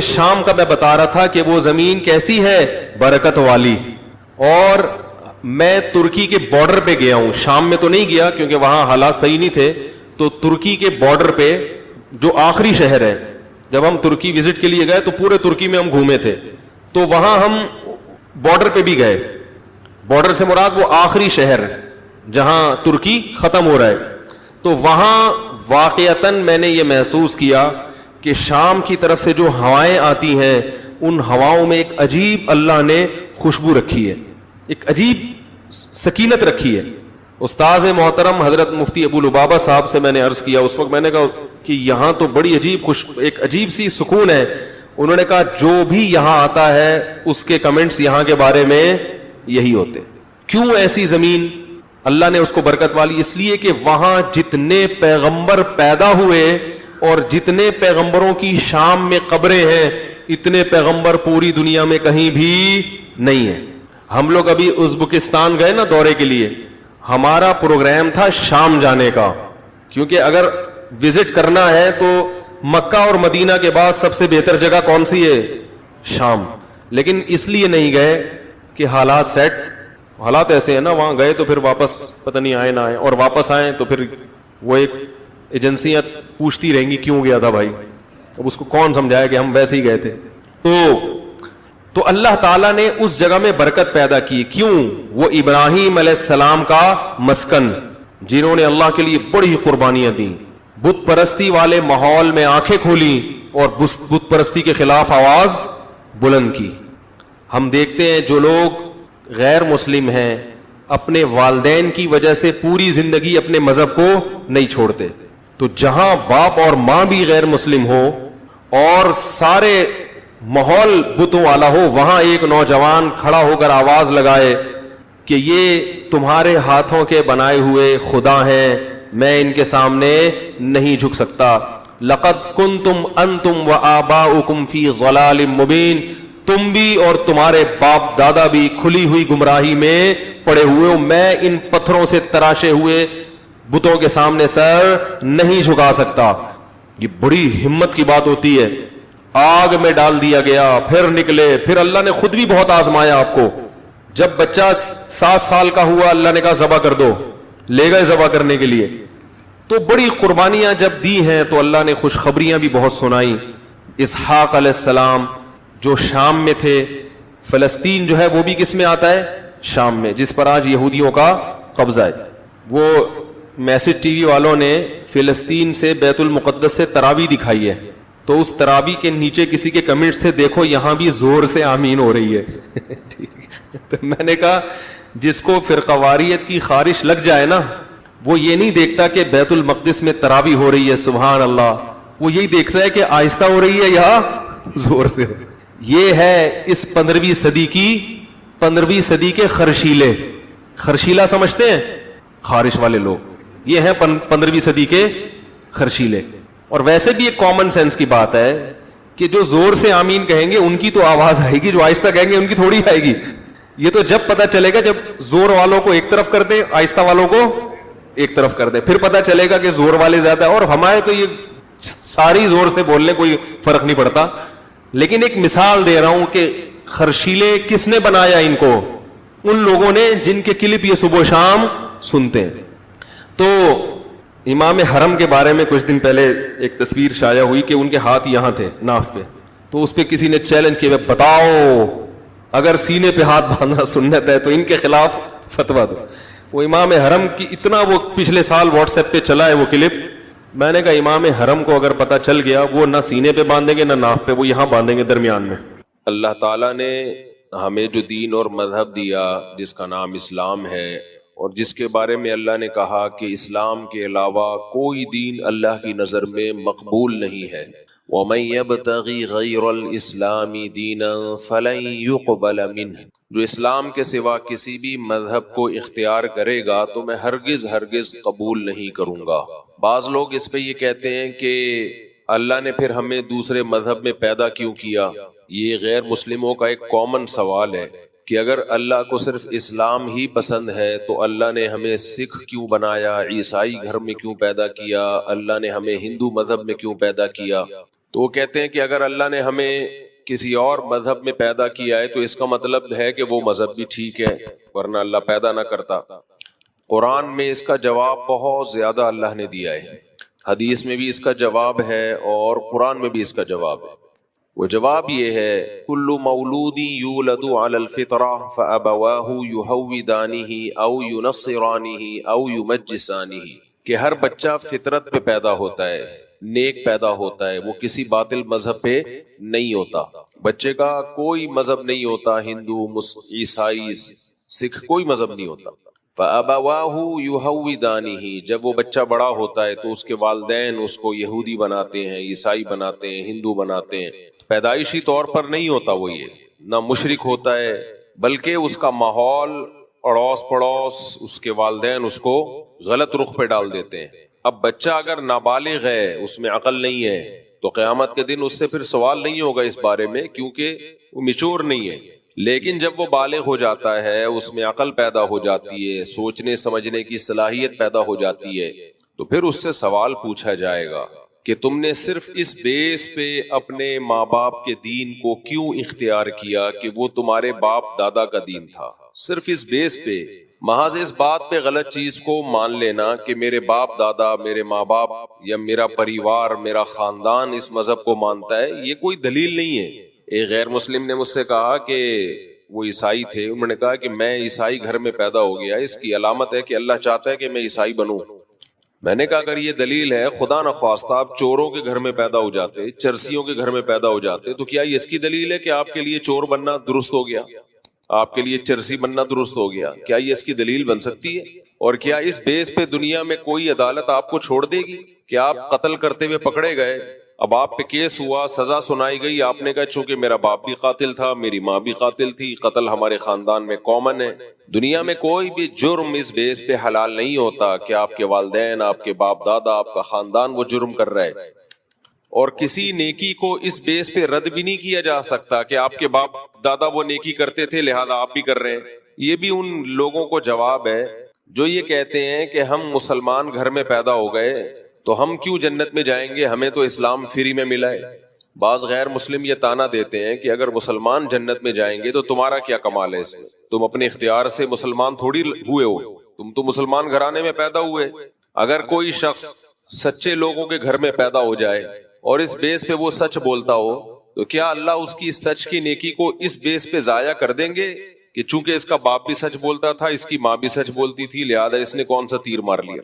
شام کا میں بتا رہا تھا کہ وہ زمین کیسی ہے، برکت والی. اور میں ترکی کے بارڈر پہ گیا ہوں، شام میں تو نہیں گیا کیونکہ وہاں حالات صحیح نہیں تھے. تو ترکی کے بارڈر پہ جو آخری شہر ہے، جب ہم ترکی وزٹ کے لیے گئے تو پورے ترکی میں ہم گھومے تھے، تو وہاں ہم بارڈر پہ بھی گئے. بارڈر سے مراد وہ آخری شہر جہاں ترکی ختم ہو رہا ہے. تو وہاں واقعتاً میں نے یہ محسوس کیا کہ شام کی طرف سے جو ہوائیں آتی ہیں، ان ہواؤں میں ایک عجیب اللہ نے خوشبو رکھی ہے، ایک عجیب سکینت رکھی ہے. استاذ محترم حضرت مفتی ابو لبابہ صاحب سے میں نے عرض کیا، اس وقت میں نے کہا کہ یہاں تو بڑی عجیب ایک عجیب سی سکون ہے. انہوں نے کہا جو بھی یہاں آتا ہے اس کے کمنٹس یہاں کے بارے میں یہی ہوتے. کیوں ایسی زمین اللہ نے اس کو برکت والی؟ اس لیے کہ وہاں جتنے پیغمبر پیدا ہوئے اور جتنے پیغمبروں کی شام میں قبریں ہیں، اتنے پیغمبر پوری دنیا میں کہیں بھی نہیں ہیں. ہم لوگ ابھی ازبکستان گئے نا دورے کے لیے، ہمارا پروگرام تھا شام جانے کا، کیونکہ اگر وزٹ کرنا ہے تو مکہ اور مدینہ کے بعد سب سے بہتر جگہ کون سی ہے؟ شام. لیکن اس لیے نہیں گئے کہ حالات ایسے ہیں نا، وہاں گئے تو پھر واپس پتہ نہیں آئے نہ آئے، اور واپس آئیں تو پھر وہ ایک ایجنسیاں پوچھتی رہیں گی کیوں گیا تھا بھائی. اب اس کو کون سمجھایا کہ ہم ویسے ہی گئے تھے. تو اللہ تعالیٰ نے اس جگہ میں برکت پیدا کی. کیوں؟ وہ ابراہیم علیہ السلام کا مسکن، جنہوں نے اللہ کے لیے بڑی قربانیاں دیں، بت پرستی والے ماحول میں آنکھیں کھولی اور بت پرستی کے خلاف آواز بلند کی. ہم دیکھتے ہیں جو لوگ غیر مسلم ہیں، اپنے والدین کی وجہ سے پوری زندگی اپنے مذہب کو نہیں چھوڑتے. تو جہاں باپ اور ماں بھی غیر مسلم ہو اور سارے ماحول بتوں والا ہو، وہاں ایک نوجوان کھڑا ہو کر آواز لگائے کہ یہ تمہارے ہاتھوں کے بنائے ہوئے خدا ہیں، میں ان کے سامنے نہیں جھک سکتا. لقد کنتم انتم وآباؤکم فی ضلال مبین، تم بھی اور تمہارے باپ دادا بھی کھلی ہوئی گمراہی میں پڑے ہوئے ہو، میں ان پتھروں سے تراشے ہوئے بتوں کے سامنے سر نہیں جھکا سکتا. یہ بڑی ہمت کی بات ہوتی ہے. آگ میں ڈال دیا گیا، پھر نکلے، پھر اللہ نے خود بھی بہت آزمایا آپ کو. جب بچہ 7 سال کا ہوا، اللہ نے کہا ذبح کر دو، لے گئے ذبح کرنے کے لیے. تو بڑی قربانیاں جب دی ہیں تو اللہ نے خوشخبریاں بھی بہت سنائی. اسحاق علیہ السلام جو شام میں تھے، فلسطین جو ہے وہ بھی کس میں آتا ہے؟ شام میں، جس پر آج یہودیوں کا قبضہ ہے. وہ میسج ٹی وی والوں نے فلسطین سے بیت المقدس سے تراویح دکھائی ہے، تو اس تراویح کے نیچے کسی کے کمنٹ سے دیکھو یہاں بھی زور سے آمین ہو رہی ہے. تو میں نے کہا جس کو فرقواریت کی خارش لگ جائے نا، وہ یہ نہیں دیکھتا کہ بیت المقدس میں تراویح ہو رہی ہے سبحان اللہ، وہ یہی دیکھتا ہے کہ آہستہ ہو رہی ہے یا زور سے. یہ ہے اس 15ویں صدی کے خرشیلے. خرشیلا سمجھتے ہیں؟ خارش والے لوگ، یہ ہیں 15ویں صدی کے خرشیلے. اور ویسے بھی ایک کامن سینس کی بات ہے کہ جو زور سے آمین کہیں گے ان کی تو آواز آئے گی، جو آہستہ کہیں گے ان کی تھوڑی آئے گی. یہ تو جب پتہ چلے گا جب زور والوں کو ایک طرف کر دیں، آہستہ والوں کو ایک طرف کر دیں، پھر پتہ چلے گا کہ زور والے زیادہ. اور ہمارے تو یہ ساری زور سے بولنے کوئی فرق نہیں پڑتا. لیکن ایک مثال دے رہا ہوں کہ خرشیلے کس نے بنایا ان کو؟ ان لوگوں نے جن کے کلپ یہ صبح و شام سنتے ہیں. تو امام حرم کے بارے میں کچھ دن پہلے ایک تصویر شائع ہوئی کہ ان کے ہاتھ یہاں تھے ناف پہ، تو اس پہ کسی نے چیلنج کیا بتاؤ اگر سینے پہ ہاتھ باندھنا سنت ہے تو ان کے خلاف فتویٰ دو. وہ امام حرم کی اتنا وہ پچھلے سال واٹس ایپ پہ چلا ہے وہ کلپ. میں نے کہا امام حرم کو اگر پتہ چل گیا وہ نہ سینے پہ باندھیں گے نہ ناف پہ، وہ یہاں باندھیں گے درمیان میں. اللہ تعالیٰ نے ہمیں جو دین اور مذہب دیا جس کا نام اسلام ہے، اور جس کے بارے میں اللہ نے کہا کہ اسلام کے علاوہ کوئی دین اللہ کی نظر میں مقبول نہیں ہے. وَمَن يَبْتَغِ غَيْرَ الْإِسْلَامِ دِينًا فَلَن يُقْبَلَ مِنْهُ، جو اسلام کے سوا کسی بھی مذہب کو اختیار کرے گا تو میں ہرگز قبول نہیں کروں گا. بعض لوگ اس پہ یہ کہتے ہیں کہ اللہ نے پھر ہمیں دوسرے مذہب میں پیدا کیوں کیا. یہ غیر مسلموں کا ایک کامن سوال ہے کہ اگر اللہ کو صرف اسلام ہی پسند ہے تو اللہ نے ہمیں سکھ کیوں بنایا، عیسائی گھر میں کیوں پیدا کیا، اللہ نے ہمیں ہندو مذہب میں کیوں پیدا کیا. تو وہ کہتے ہیں کہ اگر اللہ نے ہمیں کسی اور مذہب میں پیدا کیا ہے تو اس کا مطلب ہے کہ وہ مذہب بھی ٹھیک ہے، ورنہ اللہ پیدا نہ کرتا۔ قرآن میں اس کا جواب بہت زیادہ اللہ نے دیا ہے، حدیث میں بھی اس کا جواب ہے اور قرآن میں بھی اس کا جواب ہے۔ وہ جواب یہ ہے، کل مولود یولد علی الفطرہ فابواہ یہودانہ او ینصرانہ او یمجسانہ، کہ ہر بچہ فطرت پہ پیدا ہوتا ہے، نیک پیدا ہوتا ہے، وہ کسی باطل مذہب پہ نہیں ہوتا۔ بچے کا کوئی مذہب نہیں ہوتا، ہندو، عیسائی، سکھ، کوئی مذہب نہیں ہوتا۔ فَأَبَوَاهُ يُهَوِّدَانِهِ، جب وہ بچہ بڑا ہوتا ہے تو اس کے والدین اس کو یہودی بناتے ہیں، عیسائی بناتے ہیں، ہندو بناتے ہیں۔ پیدائشی طور پر نہیں ہوتا وہ، یہ نہ مشرک ہوتا ہے، بلکہ اس کا ماحول، اڑوس پڑوس، اس کے والدین اس کو غلط رخ پہ ڈال دیتے ہیں۔ اب بچہ اگر نابالغ ہے، اس میں عقل نہیں ہے، تو قیامت کے دن اس سے پھر سوال نہیں ہوگا اس بارے میں، کیونکہ وہ میچور نہیں ہے۔ لیکن جب وہ بالغ ہو جاتا ہے، اس میں عقل پیدا ہو جاتی ہے، سوچنے سمجھنے کی صلاحیت پیدا ہو جاتی ہے، تو پھر اس سے سوال پوچھا جائے گا کہ تم نے صرف اس بیس پہ اپنے ماں باپ کے دین کو کیوں اختیار کیا کہ وہ تمہارے باپ دادا کا دین تھا؟ صرف اس بیس پہ، محض اس بات پہ غلط چیز کو مان لینا کہ میرے باپ دادا، میرے ماں باپ یا میرا پریوار، میرا خاندان اس مذہب کو مانتا ہے، یہ کوئی دلیل نہیں ہے۔ ایک غیر مسلم نے مجھ سے کہا کہ وہ عیسائی تھے، انہوں نے کہا کہ میں عیسائی گھر میں پیدا ہو گیا، اس کی علامت ہے کہ اللہ چاہتا ہے کہ میں عیسائی بنوں۔ میں نے کہا اگر یہ دلیل ہے، خدا نخواستہ آپ چوروں کے گھر میں پیدا ہو جاتے، چرسیوں کے گھر میں پیدا ہو جاتے، تو کیا یہ اس کی دلیل ہے کہ آپ کے لیے چور بننا درست ہو گیا، آپ کے لیے چرسی بننا درست ہو گیا؟ کیا یہ اس کی دلیل بن سکتی ہے؟ اور کیا اس بیس پہ دنیا میں کوئی عدالت آپ کو چھوڑ دے گی کہ آپ قتل کرتے ہوئے پکڑے گئے، اب آپ پہ کیس ہوا، سزا سنائی گئی، آپ نے کہا چونکہ میرا باپ بھی قاتل تھا، میری ماں بھی قاتل تھی، قتل ہمارے خاندان میں کامن ہے؟ دنیا میں کوئی بھی جرم اس بیس پہ حلال نہیں ہوتا کہ آپ کے والدین، آپ کے باپ دادا، آپ کا خاندان وہ جرم کر رہے، اور کسی نیکی کو اس بیس پہ رد بھی نہیں کیا جا سکتا کہ آپ کے باپ دادا وہ نیکی کرتے تھے لہذا آپ بھی کر رہے ہیں۔ یہ بھی ان لوگوں کو جواب ہے جو یہ کہتے ہیں کہ ہم مسلمان گھر میں پیدا ہو گئے تو ہم کیوں جنت میں جائیں گے، ہمیں تو اسلام فری میں ملا ہے۔ بعض غیر مسلم یہ تانا دیتے ہیں کہ اگر مسلمان جنت میں جائیں گے تو تمہارا کیا کمال ہے اس میں، تم اپنے اختیار سے مسلمان تھوڑی ہوئے ہو، تم تو مسلمان گھرانے میں پیدا ہوئے۔ اگر کوئی شخص سچے لوگوں کے گھر میں پیدا ہو جائے اور اس بیس پہ وہ سچ بولتا ہو، تو کیا اللہ اس کی سچ کی نیکی کو اس بیس پہ ضائع کر دیں گے کہ چونکہ اس کا باپ بھی سچ بولتا تھا، اس کی ماں بھی سچ بولتی تھی، لہذا اس نے کون سا تیر مار لیا؟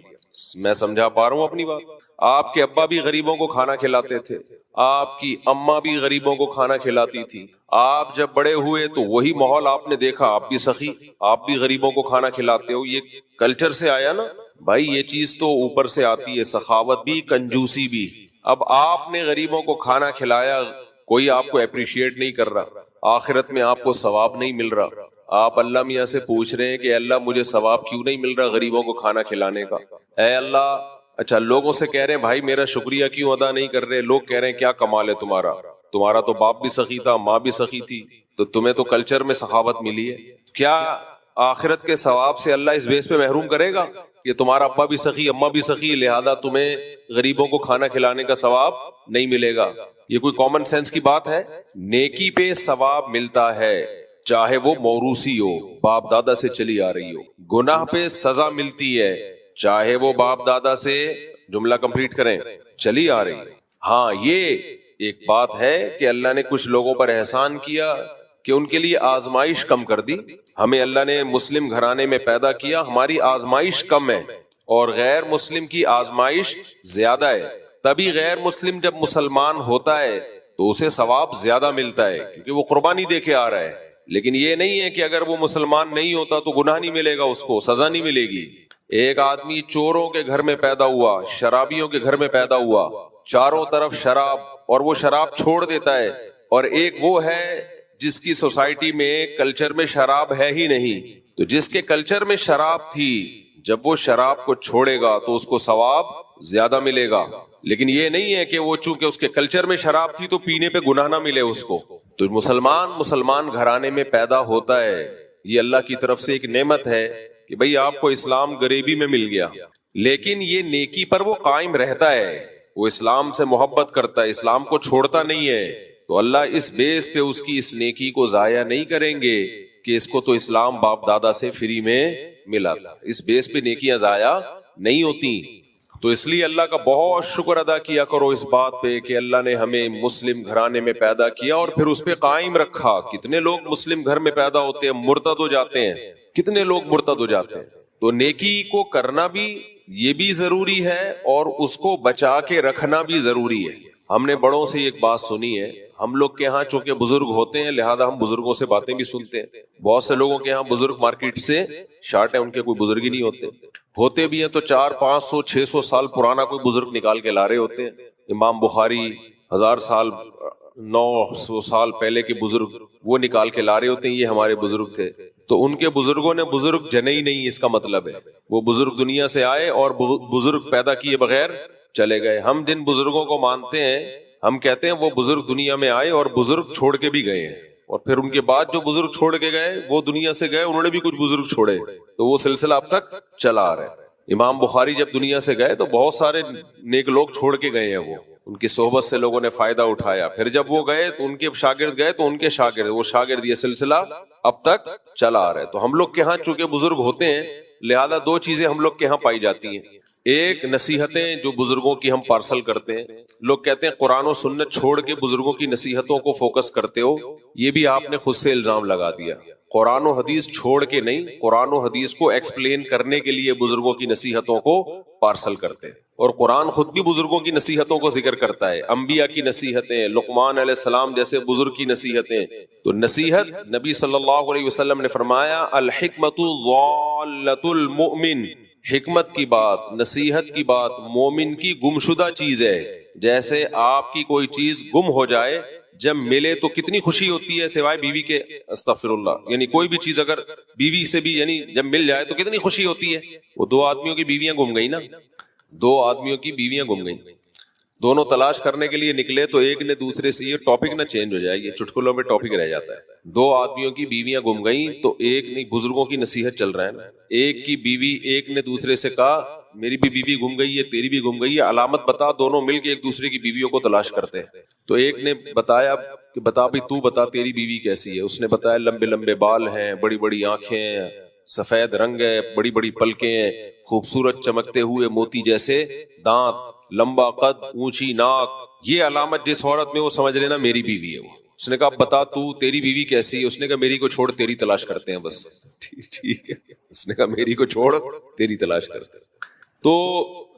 میں سمجھا پا رہا ہوں اپنی بات؟ آپ کے ابا بھی غریبوں کو کھانا کھلاتے تھے، آپ کی اماں بھی غریبوں کو کھانا کھلاتی تھی، آپ جب بڑے ہوئے تو وہی ماحول آپ نے دیکھا، آپ بھی سخی، آپ بھی غریبوں کو کھانا کھلاتے ہو، یہ کلچر سے آیا نا بھائی، یہ چیز تو اوپر سے آتی ہے، سخاوت بھی، کنجوسی بھی۔ اب آپ نے غریبوں کو کھانا کھلایا، کوئی آپ کو اپریشیٹ نہیں کر رہا، آخرت میں آپ کو ثواب نہیں مل رہا، آپ اللہ میاں سے پوچھ رہے ہیں کہ اللہ مجھے ثواب کیوں نہیں مل رہا غریبوں کو کھانا کھلانے کا؟ اے اللہ، اچھا لوگوں سے کہہ رہے ہیں بھائی میرا شکریہ کیوں ادا نہیں کر رہے، لوگ کہہ رہے ہیں کیا کمال ہے تمہارا، تمہارا تو باپ بھی سخی تھا، ماں بھی سخی تھی، تو تمہیں تو کلچر میں سخاوت ملی ہے۔ کیا آخرت کے ثواب سے اللہ اس بیس پہ محروم کرے گا کہ تمہارا ابا بھی سخی، اماں بھی سخی، لہذا تمہیں غریبوں کو کھانا کھلانے کا ثواب نہیں ملے گا؟ یہ کوئی کامن سینس کی بات ہے؟ نیکی پہ ثواب ملتا ہے چاہے وہ موروثی ہو، باپ دادا سے چلی آ رہی ہو، گناہ پہ سزا ملتی ہے چاہے وہ باپ دادا سے، جملہ کمپلیٹ کریں، چلی آ رہی ہے۔ ہاں یہ ایک بات ہے کہ اللہ نے کچھ لوگوں پر احسان کیا کہ ان کے لیے آزمائش کم کر دی۔ ہمیں اللہ نے مسلم گھرانے میں پیدا کیا، ہماری آزمائش کم ہے اور غیر مسلم کی آزمائش زیادہ ہے، تبھی غیر مسلم جب مسلمان ہوتا ہے تو اسے ثواب زیادہ ملتا ہے کیونکہ وہ قربانی دے کے آ رہا ہے۔ لیکن یہ نہیں ہے کہ اگر وہ مسلمان نہیں ہوتا تو گناہ نہیں ملے گا، اس کو سزا نہیں ملے گی۔ ایک آدمی چوروں کے گھر میں پیدا ہوا، شرابیوں کے گھر میں پیدا ہوا، چاروں طرف شراب، اور وہ شراب چھوڑ دیتا ہے، اور ایک وہ ہے جس کی سوسائٹی میں کلچر میں شراب ہے ہی نہیں، تو جس کے کلچر میں شراب تھی جب وہ شراب کو چھوڑے گا تو اس کو ثواب زیادہ ملے گا۔ لیکن یہ نہیں ہے کہ وہ چونکہ اس کے کلچر میں شراب تھی تو پینے پہ گناہ نہ ملے اس کو۔ تو مسلمان گھرانے میں پیدا ہوتا ہے، یہ اللہ کی طرف سے ایک نعمت ہے کہ بھئی آپ کو اسلام غریبی میں مل گیا، لیکن یہ نیکی پر وہ قائم رہتا ہے، وہ اسلام سے محبت کرتا ہے, اسلام کو چھوڑتا نہیں ہے, تو اللہ اس بیس پہ اس کی اس نیکی کو ضائع نہیں کریں گے کہ اس کو تو اسلام باپ دادا سے فری میں ملا تھا. اس بیس پہ نیکیاں ضائع نہیں ہوتی. تو اس لیے اللہ کا بہت شکر ادا کیا کرو اس بات پہ کہ اللہ نے ہمیں مسلم گھرانے میں پیدا کیا اور پھر اس پہ قائم رکھا. کتنے لوگ مسلم گھر میں پیدا ہوتے ہیں, مرتد ہو جاتے ہیں, کتنے لوگ مرتد ہو جاتے ہیں. تو نیکی کو کرنا بھی یہ بھی ضروری ہے اور اس کو بچا کے رکھنا بھی ضروری ہے. ہم نے بڑوں سے ایک بات سنی ہے, ہم لوگ کے ہاں چونکہ بزرگ ہوتے ہیں لہذا ہم بزرگوں سے باتیں بھی سنتے ہیں. بہت سے لوگوں کے ہاں بزرگ مارکیٹ سے شارٹ ہے, ان کے کوئی بزرگ ہی نہیں ہوتے بھی ہیں تو 400 500 600 سال پرانا کوئی بزرگ نکال کے لا رہے ہوتے ہیں. امام بخاری 1000 سال 900 سال پہلے کے بزرگ وہ نکال کے لا رہے ہوتے ہیں, یہ ہمارے بزرگ تھے. تو ان کے بزرگوں نے بزرگ جنے ہی نہیں, اس کا مطلب ہے وہ بزرگ دنیا سے آئے اور بزرگ پیدا کیے بغیر چلے گئے. ہم جن بزرگوں کو مانتے ہیں ہم کہتے ہیں وہ بزرگ دنیا میں آئے اور بزرگ چھوڑ کے بھی گئے ہیں, اور پھر ان کے بعد جو بزرگ چھوڑ کے گئے وہ دنیا سے گئے, انہوں نے بھی کچھ بزرگ چھوڑے, تو وہ سلسلہ اب تک چلا آ رہا ہے. امام بخاری جب دنیا سے گئے تو بہت سارے نیک لوگ چھوڑ کے گئے ہیں, وہ ان کی صحبت سے لوگوں نے فائدہ اٹھایا. پھر جب وہ گئے تو ان کے شاگرد گئے تو ان کے شاگرد, وہ شاگرد, یہ سلسلہ اب تک چلا آ رہا ہے. تو ہم لوگ کے ہاں چونکہ بزرگ ہوتے ہیں لہذا دو چیزیں ہم لوگ کے ہاں پائی جاتی ہیں. ایک نصیحتیں جو بزرگوں کی ہم پارسل کرتے ہیں. لوگ کہتے ہیں قرآن و سنت چھوڑ کے بزرگوں کی نصیحتوں کو فوکس کرتے ہو, یہ بھی آپ نے خود سے الزام لگا دیا. قرآن و حدیث چھوڑ کے نہیں, قرآن و حدیث کو ایکسپلین کرنے کے لیے بزرگوں کی نصیحتوں کو پارسل کرتے ہیں. اور قرآن خود بھی بزرگوں کی نصیحتوں کو ذکر کرتا ہے, انبیاء کی نصیحتیں, لقمان علیہ السلام جیسے بزرگ کی نصیحتیں. تو نصیحت نبی صلی اللہ علیہ وسلم نے فرمایا الحکمت ضالۃ المؤمن, حکمت کی بات, نصیحت کی بات مومن کی گمشدہ چیز ہے. جیسے آپ کی کوئی چیز گم ہو جائے, جب ملے تو کتنی خوشی ہوتی ہے سوائے بیوی کے, استغفر اللہ, یعنی کوئی بھی چیز اگر بیوی سے بھی یعنی جب مل جائے تو کتنی خوشی ہوتی ہے. وہ 2 آدمیوں کی بیویاں گم گئی نا, 2 آدمیوں کی بیویاں گم گئی, دونوں تلاش کرنے کے لیے نکلے تو ایک نے دوسرے سے, یہ ٹاپک نہ چینج ہو جائے, یہ چٹکلوں میں ٹاپک رہ جاتا ہے. 2 آدمیوں کی بیویاں گم گئیں تو ایک نے, بزرگوں کی نصیحت چل رہا ہے نا, ایک کی بیوی, ایک نے دوسرے سے کہا میری بھی بیوی گم گئی ہے, تیری بھی گم گئی ہے, علامت بتا. دونوں مل کے ایک دوسرے کی بیویوں کو تلاش کرتے ہیں. تو ایک نے بتایا کہ بتا بھی تو بتا تیری بیوی کیسی ہے. اس نے بتایا لمبے لمبے بال ہیں, بڑی بڑی آنکھیں ہیں, سفید رنگ ہے, بڑی بڑی پلکیں ہیں, خوبصورت چمکتے ہوئے موتی جیسے دانت, لمبا قد, اونچی ناک. یہ علامت جس عورت میں وہ سمجھ لینا میری بیوی ہے. وہ اس نے کہا بتا تو تیری بیوی کیسی ہے. اس نے کہا میری کو چھوڑ تیری تلاش کرتے ہیں بس. ٹھیک ہے, اس نے کہا میری کو چھوڑ تیری تلاش کرتے ہیں. تو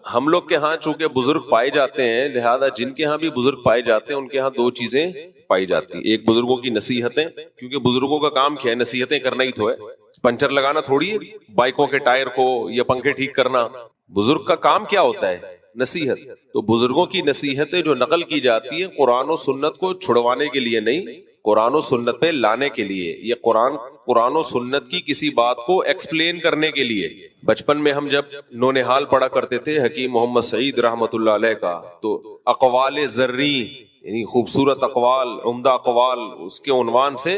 ہم لوگ کے ہاں چونکہ بزرگ پائے جاتے ہیں لہذا جن کے ہاں بھی بزرگ پائے جاتے ہیں ان کے ہاں 2 چیزیں پائی جاتی ہیں. ایک بزرگوں کی نصیحتیں, کیونکہ بزرگوں کا کام کیا ہے, نصیحتیں کرنا ہی تو ہے, پنچر لگانا تھوڑی ہے بائکوں کے ٹائر کو یا پنکھے ٹھیک کرنا. بزرگ کا کام کیا ہوتا ہے, نصیحت. تو بزرگوں کی نصیحتیں جو نقل کی جاتی ہیں قرآن و سنت کو چھڑوانے کے لیے نہیں, قرآن و سنت پہ لانے کے لیے. یہ قرآن و سنت کی کسی بات کو ایکسپلین کرنے کے لیے. بچپن میں ہم جب نونہال پڑھا کرتے تھے حکیم محمد سعید رحمت اللہ علیہ کا, تو اقوال زرعی یعنی خوبصورت اقوال, عمدہ اقوال, اس کے عنوان سے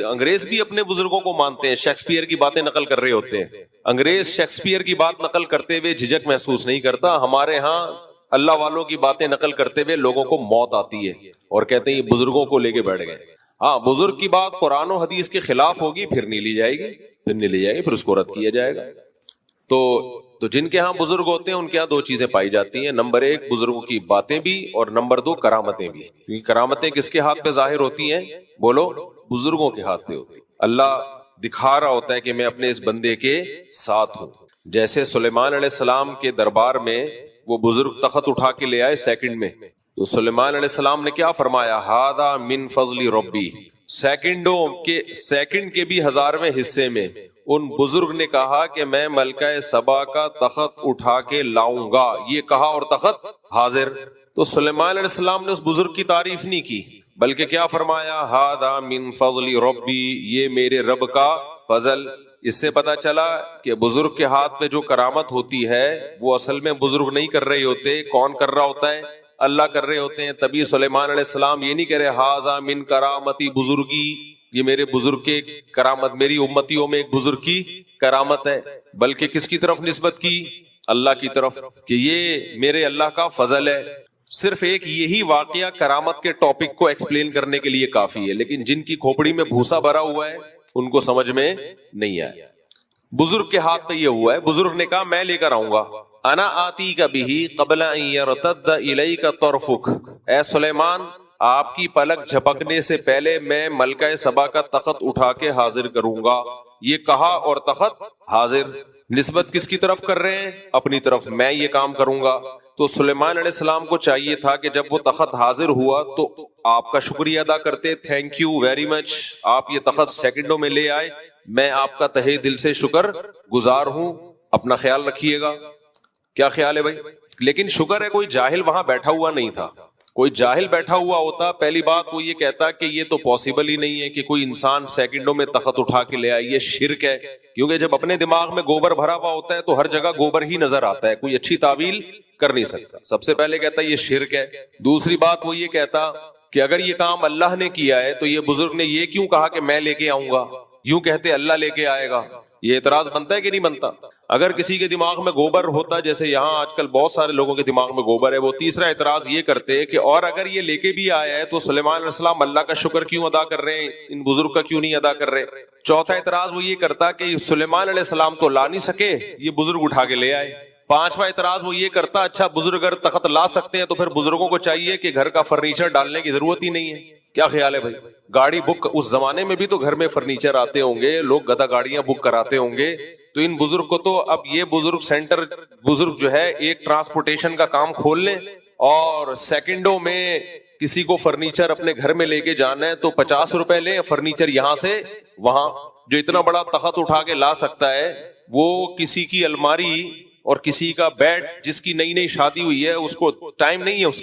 انگریز بھی اپنے بزرگوں کو مانتے ہیں. شیکسپیئر کی باتیں نقل کر رہے ہوتے ہیں. انگریز شیکسپیئر کی بات نقل کرتے ہوئے جھجک محسوس نہیں کرتا. ہمارے ہاں اللہ والوں کی باتیں نقل کرتے ہوئے لوگوں کو موت آتی ہے اور کہتے ہیں یہ بزرگوں کو لے کے بیٹھ گئے. ہاں, بزرگ کی بات قرآن و حدیث کے خلاف ہوگی پھر نہیں لی جائے گی, پھر اس کو رد کیا جائے گا. تو جن کے ہاں بزرگ ہوتے ہیں ان کے ہاں 2 چیزیں پائی جاتی ہیں. نمبر 1 بزرگوں کی باتیں بھی, اور نمبر 2 کرامتیں بھی. کیونکہ کرامتیں کس کے ہاتھ پہ ظاہر ہوتی ہیں, بولو, بزرگوں کے ہاتھ پہ ہوتی. اللہ دکھا رہا ہوتا ہے کہ میں اپنے اس بندے کے ساتھ ہوں. جیسے سلیمان علیہ السلام کے دربار میں وہ بزرگ تخت اٹھا کے لے آئے سیکنڈ میں, تو سلیمان علیہ السلام نے کیا فرمایا, ہاذا من فضل ربی. سیکنڈ کے بھی 1000ویں حصے میں ان بزرگ نے کہا کہ میں ملکہ سبا کا تخت اٹھا کے لاؤں گا. یہ کہا اور تخت حاضر. تو سلیمان علیہ السلام نے اس بزرگ کی تعریف نہیں کی بلکہ کیا فرمایا, ہاذا من فضل ربی, یہ میرے رب کا فضل. اس سے پتا چلا کہ بزرگ کے ہاتھ میں جو کرامت ہوتی ہے وہ اصل میں بزرگ نہیں کر رہے ہوتے. کون کر رہا ہوتا ہے, اللہ کر رہے ہوتے ہیں. تبھی سلیمان علیہ السلام یہ نہیں کہہ رہے ہاذا من کرامتی بزرگی, یہ میرے بزرگ کے کرامت, میری امتیوں میں ایک بزرگ کی کرامت ہے, بلکہ کس کی طرف نسبت کی, اللہ کی طرف کہ یہ میرے اللہ کا فضل ہے. صرف ایک یہی واقعہ کرامت کے ٹاپک کو ایکسپلین کرنے کے لیے کافی ہے, لیکن جن کی کھوپڑی میں بھوسا بھرا ہوا ہے ان کو سمجھ میں نہیں آیا. بزرگ کے ہاتھ پہ یہ ہوا ہے, بزرگ نے کہا میں لے کر آؤں گا. انا آتی کا بھی قبل ان یرتد الیک طرفک, اے سلیمان آپ کی پلک جھپکنے سے پہلے میں ملکہ سبا کا تخت اٹھا کے حاضر کروں گا. یہ کہا اور تخت حاضر. نسبت کس کی طرف کر رہے ہیں؟ اپنی طرف. میں یہ کام کروں گا. تو سلیمان علیہ السلام کو چاہیے تھا کہ جب وہ تخت حاضر ہوا تو آپ کا شکریہ ادا کرتے, تھینک یو ویری مچ, آپ یہ تخت سیکنڈوں میں لے آئے, میں آپ کا تہہ دل سے شکر گزار ہوں, اپنا خیال رکھیے گا. کیا خیال ہے بھائی؟ لیکن شکر ہے کوئی جاہل وہاں بیٹھا ہوا نہیں تھا. کوئی جاہل بیٹھا ہوا ہوتا پہلی بات وہ یہ کہتا کہ یہ تو پاسبل ہی نہیں ہے کہ کوئی انسان سیکنڈوں میں تخت اٹھا کے لے آئے, یہ شرک ہے. کیونکہ جب اپنے دماغ میں گوبر بھرا ہوا ہوتا ہے تو ہر جگہ گوبر ہی نظر آتا ہے, کوئی اچھی تعویل کر نہیں سکتا. سب سے پہلے کہتا یہ شرک ہے. دوسری بات وہ یہ کہتا کہ اگر یہ کام اللہ نے کیا ہے تو یہ بزرگ نے یہ کیوں کہا کہ میں لے کے آؤں گا, یوں کہتے اللہ لے کے آئے گا. یہ اعتراض بنتا ہے کہ نہیں بنتا؟ اگر کسی کے دماغ میں گوبر ہوتا, جیسے یہاں آج کل بہت سارے لوگوں کے دماغ میں گوبر ہے, وہ تیسرا اعتراض یہ کرتے کہ اور اگر یہ لے کے بھی آیا ہے تو سلیمان علیہ السلام اللہ کا شکر کیوں ادا کر رہے ہیں, ان بزرگ کا کیوں نہیں ادا کر رہے. چوتھا اعتراض وہ یہ کرتا کہ سلیمان علیہ السلام تو لا نہیں سکے, یہ بزرگ اٹھا کے لے آئے. پانچواں اعتراض وہ یہ کرتا اچھا بزرگ اگر تخت لا سکتے ہیں تو پھر بزرگوں کو چاہیے کہ گھر کا فرنیچر ڈالنے کی ضرورت ہی نہیں ہے. کیا خیال ہے بھائی؟ گاڑی بک, اس زمانے میں بھی تو گھر میں فرنیچر آتے ہوں گے, لوگ گدا گاڑیاں بک کراتے ہوں گے, تو ان بزرگ کو تو اب یہ بزرگ سینٹر بزرگ جو ہے ایک ٹرانسپورٹیشن کا کام کھول لیں اور سیکنڈوں میں کسی کو فرنیچر اپنے گھر میں لے کے جانا ہے تو 50 روپے لیں فرنیچر یہاں سے وہاں. جو اتنا بڑا تخت اٹھا کے لا سکتا ہے وہ کسی کی الماری اور کسی کا بیڈ, جس کی نئی نئی شادی ہوئی ہے اس کو ٹائم نہیں ہے, اس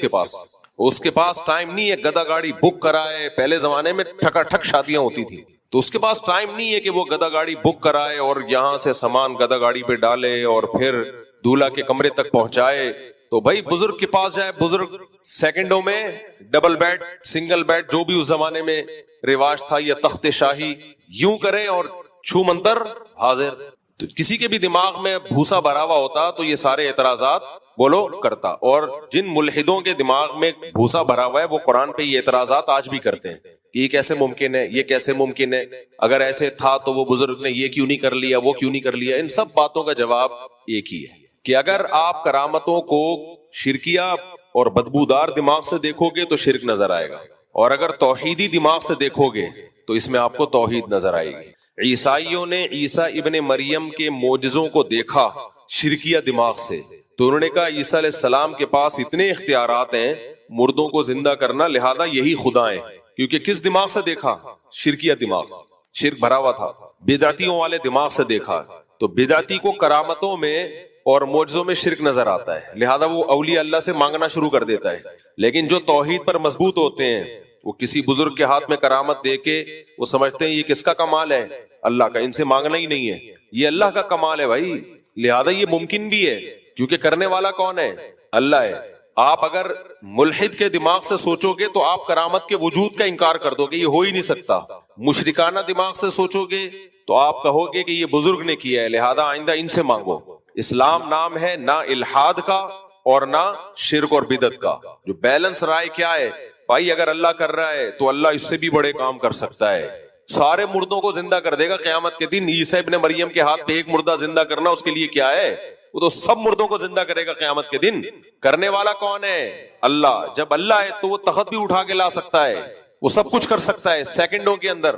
کے پاس ٹائم نہیں ہے گدا گاڑی بک کرائے. پہلے زمانے میں ٹھکا ٹھک شادیاں ہوتی تھی تو اس کے پاس ٹائم نہیں ہے کہ وہ گدا گاڑی بک کرائے اور یہاں سے سامان گدا گاڑی پہ ڈالے اور پھر دولہا کے کمرے تک پہنچائے. تو بھائی بزرگ کے پاس جائے, بزرگ سیکنڈوں میں ڈبل بیڈ, سنگل بیڈ, جو بھی اس زمانے میں رواج تھا, یا تخت شاہی یوں کریں اور چھو منتر حاضر. تو کسی کے بھی دماغ میں بھوسا بھرا ہوا ہوتا تو یہ سارے اعتراضات بولو کرتا. اور جن ملحدوں کے دماغ میں بھوسا بھرا ہوا ہے وہ قرآن پہ یہ اعتراضات آج بھی کرتے ہیں کہ یہ کیسے ممکن ہے, یہ کیسے ممکن ہے, اگر ایسے تھا تو وہ بزرگ نے یہ کیوں نہیں کر لیا, وہ کیوں نہیں کر لیا. ان سب باتوں کا جواب ایک ہی ہے کہ اگر آپ کرامتوں کو شرکیہ اور بدبودار دماغ سے دیکھو گے تو شرک نظر آئے گا, اور اگر توحیدی دماغ سے دیکھو گے تو اس میں آپ کو توحید نظر آئے گی. عیسائیوں نے عیسیٰ ابن مریم کے معجزوں کو دیکھا شرکیہ دماغ سے, تو انہوں نے کہا عیسیٰ علیہ السلام کے پاس اتنے اختیارات ہیں مردوں کو زندہ کرنا, لہذا یہی خدا ہیں. کیونکہ کس دماغ سے دیکھا؟ شرکیہ دماغ سے, شرک بھرا ہوا تھا. بدعتیوں والے دماغ سے دیکھا تو بدعتی کو کرامتوں میں اور معجزوں میں شرک نظر آتا ہے, لہذا وہ اولیاء اللہ سے مانگنا شروع کر دیتا ہے. لیکن جو توحید پر مضبوط ہوتے ہیں وہ کسی بزرگ کے ہاتھ میں کرامت دے کے وہ سمجھتے ہیں یہ کس کا کمال ہے؟ اللہ کا, ان سے مانگنا ہی نہیں ہے, یہ اللہ کا کمال ہے بھائی. لہذا یہ ممکن بھی ہے کیونکہ کرنے والا کون ہے؟ اللہ ہے. آپ اگر ملحد کے دماغ سے سوچو گے تو آپ کرامت کے وجود کا انکار کر دو گے, یہ ہو ہی نہیں سکتا. مشرکانہ دماغ سے سوچو گے تو آپ کہو گے کہ یہ بزرگ نے کیا ہے, لہذا آئندہ ان سے مانگو. اسلام نام ہے نہ الحاد کا اور نہ شرک اور بدعت کا. جو بیلنس رائے کیا ہے بھائی؟ اگر اللہ کر رہا ہے تو اللہ اس سے بھی بڑے کام کر سکتا ہے. سارے مردوں کو زندہ کر دے گا قیامت کے دن. عیسیٰ ابن مریم کے ہاتھ پہ ایک مردہ زندہ کرنا اس کے لیے کیا ہے؟ وہ تو سب مردوں کو زندہ کرے گا قیامت کے دن. کرنے والا کون ہے؟ اللہ. جب اللہ ہے تو وہ تخت بھی اٹھا کے لا سکتا ہے, وہ سب کچھ کر سکتا ہے سیکنڈوں کے اندر.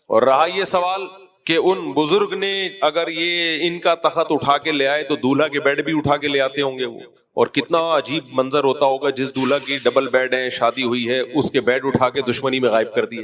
اور رہا یہ سوال کہ ان بزرگ نے اگر یہ ان کا تخت اٹھا کے لے آئے تو دولہا کے بیڈ بھی اٹھا کے لے آتے ہوں گے وہ, اور کتنا عجیب منظر ہوتا ہوگا جس دولہا کی ڈبل بیڈ ہے, شادی ہوئی ہے, اس کے بیڈ اٹھا کے دشمنی میں غائب کر دیے.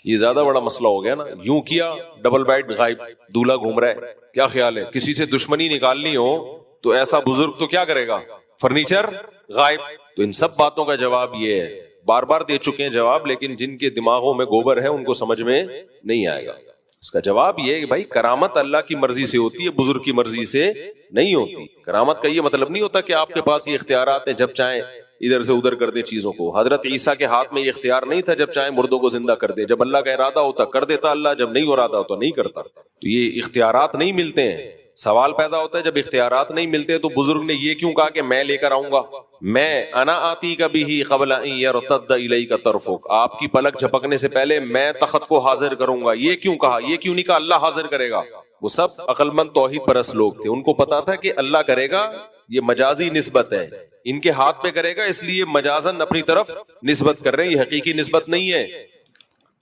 یہ زیادہ بڑا مسئلہ ہو گیا نا. یوں کیا ڈبل بیڈ غائب, دولہا گھوم رہا ہے. کیا خیال ہے؟ کسی سے دشمنی نکالنی ہو تو ایسا بزرگ تو کیا کرے گا؟ فرنیچر غائب. تو ان سب باتوں کا جواب یہ ہے, بار بار دے چکے ہیں جواب, لیکن جن کے دماغوں میں گوبر ہے ان کو سمجھ میں نہیں آئے گا. اس کا جواب یہ ہے کہ بھائی کرامت اللہ کی مرضی سے ہوتی ہے, بزرگ کی مرضی سے نہیں ہوتی. کرامت کا یہ مطلب نہیں ہوتا کہ آپ کے پاس یہ اختیارات ہیں جب چاہیں ادھر سے ادھر کر دیں چیزوں کو. حضرت عیسیٰ کے ہاتھ میں یہ اختیار نہیں تھا جب چاہیں مردوں کو زندہ کر دے. جب اللہ کا ارادہ ہوتا کر دیتا اللہ, جب نہیں ارادہ ہوتا نہیں کرتا. تو یہ اختیارات نہیں ملتے ہیں. سوال پیدا ہوتا ہے جب اختیارات نہیں ملتے تو بزرگ نے یہ کیوں کہا کہ میں لے کر آؤں گا، میں انا آتی کا بھی قبل ان یرتد الیک طرفک، آپ کی پلک جھپکنے سے پہلے میں تخت کو حاضر کروں گا، یہ کیوں کہا؟ یہ کیوں نہیں کہا اللہ حاضر کرے گا؟ وہ سب عقل مند توحید پرست لوگ تھے، ان کو پتا تھا کہ اللہ کرے گا، یہ مجازی نسبت ہے، ان کے ہاتھ پہ کرے گا اس لیے مجازن اپنی طرف نسبت کر رہے ہیں، یہ حقیقی نسبت نہیں ہے۔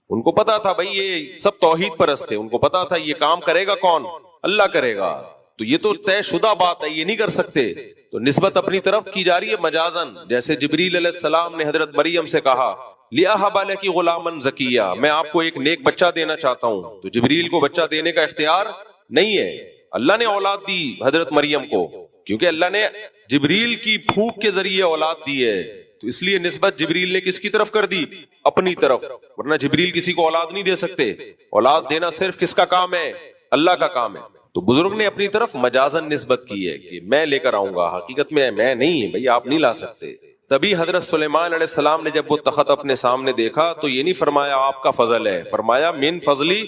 ان کو پتا تھا بھائی یہ سب توحید پرست تھے، ان کو پتا تھا یہ کام کرے گا کون؟ اللہ کرے گا، تو یہ تو طے شدہ بات ہے، یہ نہیں کر سکتے، تو نسبت اپنی طرف کی جا رہی ہے مجازن۔ جیسے جبریل علیہ السلام نے حضرت مریم سے کہا لِأَهَبَ لَكِ غُلَامًا زَكِيًّا، میں آپ کو ایک نیک بچہ دینا چاہتا ہوں، تو جبریل کو بچہ دینے کا اختیار نہیں ہے، اللہ نے اولاد دی حضرت مریم کو، کیونکہ اللہ نے جبریل کی پھونک کے ذریعے اولاد دی ہے، تو اس لیے نسبت جبریل نے کس کی طرف کر دی؟ اپنی طرف، ورنہ جبریل کسی کو اولاد نہیں دے سکتے، اولاد دینا صرف کس کا کام ہے؟ اللہ کا کام ہے۔ تو بزرگ نے اپنی طرف مجازن نسبت کی ہے کہ میں لے کر آؤں گا، حقیقت میں میں نہیں، بھئی آپ نہیں لا سکتے۔ تبھی حضرت سلیمان علیہ السلام نے جب وہ تخت اپنے سامنے دیکھا تو یہ نہیں فرمایا آپ کا فضل ہے، فرمایا من فضلی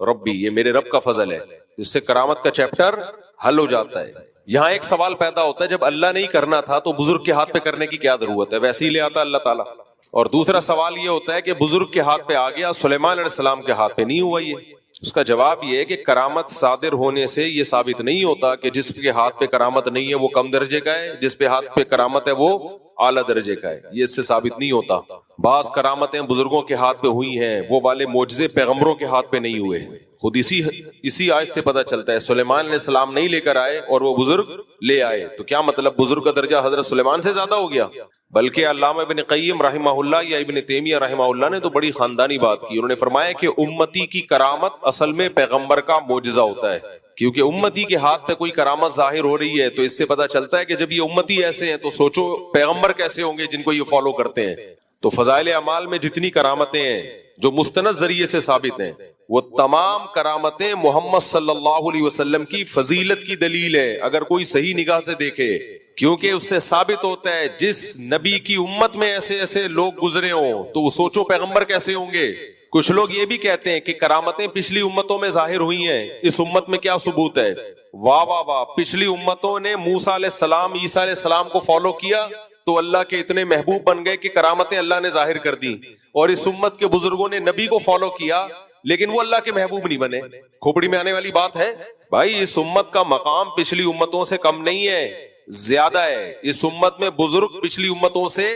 ربی، یہ میرے رب کا فضل ہے، اس سے کرامت کا چیپٹر حل ہو جاتا ہے۔ یہاں ایک سوال پیدا ہوتا ہے، جب اللہ نہیں کرنا تھا تو بزرگ کے ہاتھ پہ کرنے کی کیا ضرورت ہے؟ ویسے ہی لے آتا اللہ تعالیٰ۔ اور دوسرا سوال یہ ہوتا ہے کہ بزرگ کے ہاتھ پہ آ گیا، سلیمان علیہ السلام کے ہاتھ پہ نہیں ہوا، یہ اس کا جواب یہ ہے کہ کرامت صادر ہونے سے یہ ثابت نہیں ہوتا کہ جس کے ہاتھ پہ کرامت نہیں ہے وہ کم درجے کا ہے، جس پہ ہاتھ پہ کرامت ہے وہ اعلیٰ درجے کا ہے، یہ اس سے ثابت نہیں ہوتا۔ بعض کرامتیں بزرگوں کے ہاتھ پہ ہوئی ہیں، وہ والے معجزے پیغمبروں کے ہاتھ پہ نہیں ہوئے، خود اسی آیت سے پتہ چلتا ہے۔ سلیمان علیہ السلام نہیں لے کر آئے اور وہ بزرگ لے آئے، تو کیا مطلب بزرگ کا درجہ حضرت سلیمان سے زیادہ ہو گیا؟ بلکہ علامہ ابن قیم رحمہ اللہ یا ابن تیمیہ رحمہ اللہ نے تو بڑی خاندانی بات کی، انہوں نے فرمایا کہ امتی کی کرامت اصل میں پیغمبر کا معجزہ ہوتا ہے، کیونکہ امتی کے ہاتھ پہ کوئی کرامت ظاہر ہو رہی ہے تو اس سے پتہ چلتا ہے کہ جب یہ امتی ایسے ہیں تو سوچو پیغمبر کیسے ہوں گے جن کو یہ فالو کرتے ہیں۔ تو فضائل اعمال میں جتنی کرامتیں ہیں جو مستند ذریعے سے ثابت ہیں، وہ تمام کرامتیں محمد صلی اللہ علیہ وسلم کی فضیلت کی دلیل ہے، اگر کوئی صحیح نگاہ سے دیکھے، کیونکہ اس سے ثابت ہوتا ہے جس نبی کی امت میں ایسے ایسے لوگ گزرے ہوں تو وہ سوچو پیغمبر کیسے ہوں گے۔ کچھ لوگ یہ بھی کہتے ہیں کہ کرامتیں پچھلی امتوں میں ظاہر ہوئی ہیں، اس امت میں کیا ثبوت ہے؟ واہ واہ واہ، پچھلی امتوں نے موسیٰ علیہ السلام، عیسیٰ علیہ السلام کو فالو کیا تو اللہ کے اتنے محبوب بن گئے کہ کرامتیں اللہ نے ظاہر کر دی، اور اس امت کے بزرگوں نے نبی کو فالو کیا لیکن وہ اللہ کے محبوب نہیں بنے۔ کھوپڑی میں آنے والی بات ہے بھائی، اس امت کا مقام پچھلی امتوں سے کم نہیں ہے، زیادہ ہے۔ اس امت میں بزرگ پچھلی امتوں سے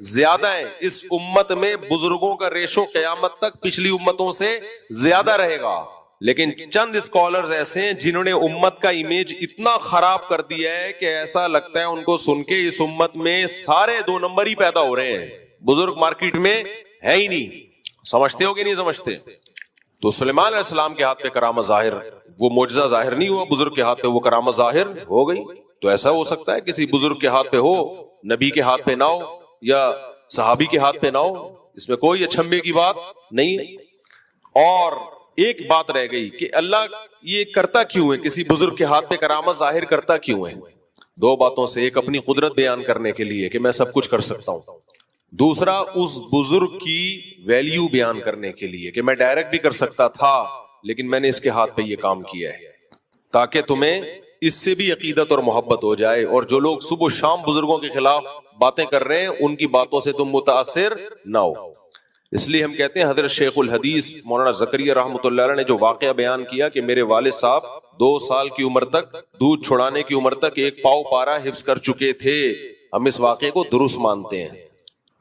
زیادہ ہیں، اس امت میں بزرگوں کا ریشو قیامت تک پچھلی امتوں سے زیادہ رہے گا۔ لیکن چند اسکالرز ایسے ہیں جنہوں نے امت کا امیج اتنا خراب کر دیا ہے کہ ایسا لگتا ہے ان کو سن کے اس امت میں سارے دو نمبر ہی پیدا ہو رہے ہیں، بزرگ مارکیٹ میں ہے ہی نہیں۔ سمجھتے ہو کہ نہیں سمجھتے؟ تو سلیمان علیہ السلام کے ہاتھ پہ کرامت ظاہر، وہ معجزہ ظاہر نہیں ہوا، بزرگ کے ہاتھ پہ وہ کرامت ظاہر ہو گئی۔ تو ایسا ہو سکتا ہے کسی بزرگ کے ہاتھ پہ ہو، نبی کے ہاتھ پہ نہ ہو، یا صحابی کے ہاتھ پہ نہ ہو، اس میں کوئی اچھمبے کی بات نہیں ہے۔ اور ایک بات رہ گئی کہ اللہ یہ کرتا کیوں ہے، کسی بزرگ کے ہاتھ پہ کرامت ظاہر کرتا کیوں ہے؟ دو باتوں سے، ایک اپنی قدرت بیان کرنے کے لیے کہ میں سب کچھ کر سکتا ہوں، دوسرا اس بزرگ کی ویلیو بیان کرنے کے لیے کہ میں ڈائریکٹ بھی کر سکتا تھا لیکن میں نے اس کے ہاتھ پہ یہ کام کیا ہے، تاکہ تمہیں اس سے بھی عقیدت اور محبت ہو جائے، اور جو لوگ صبح و شام بزرگوں کے خلاف باتیں کر رہے ہیں ان کی باتوں سے تم متاثر نہ ہو۔ اس لیے ہم کہتے ہیں حضرت شیخ الحدیث مولانا زکریا رحمۃ اللہ علیہ نے جو واقعہ بیان کیا کہ میرے والد صاحب 2 سال کی عمر تک، دودھ چھڑانے کی عمر تک 1 پاؤ پارا حفظ کر چکے تھے، ہم اس واقعے کو درست مانتے ہیں۔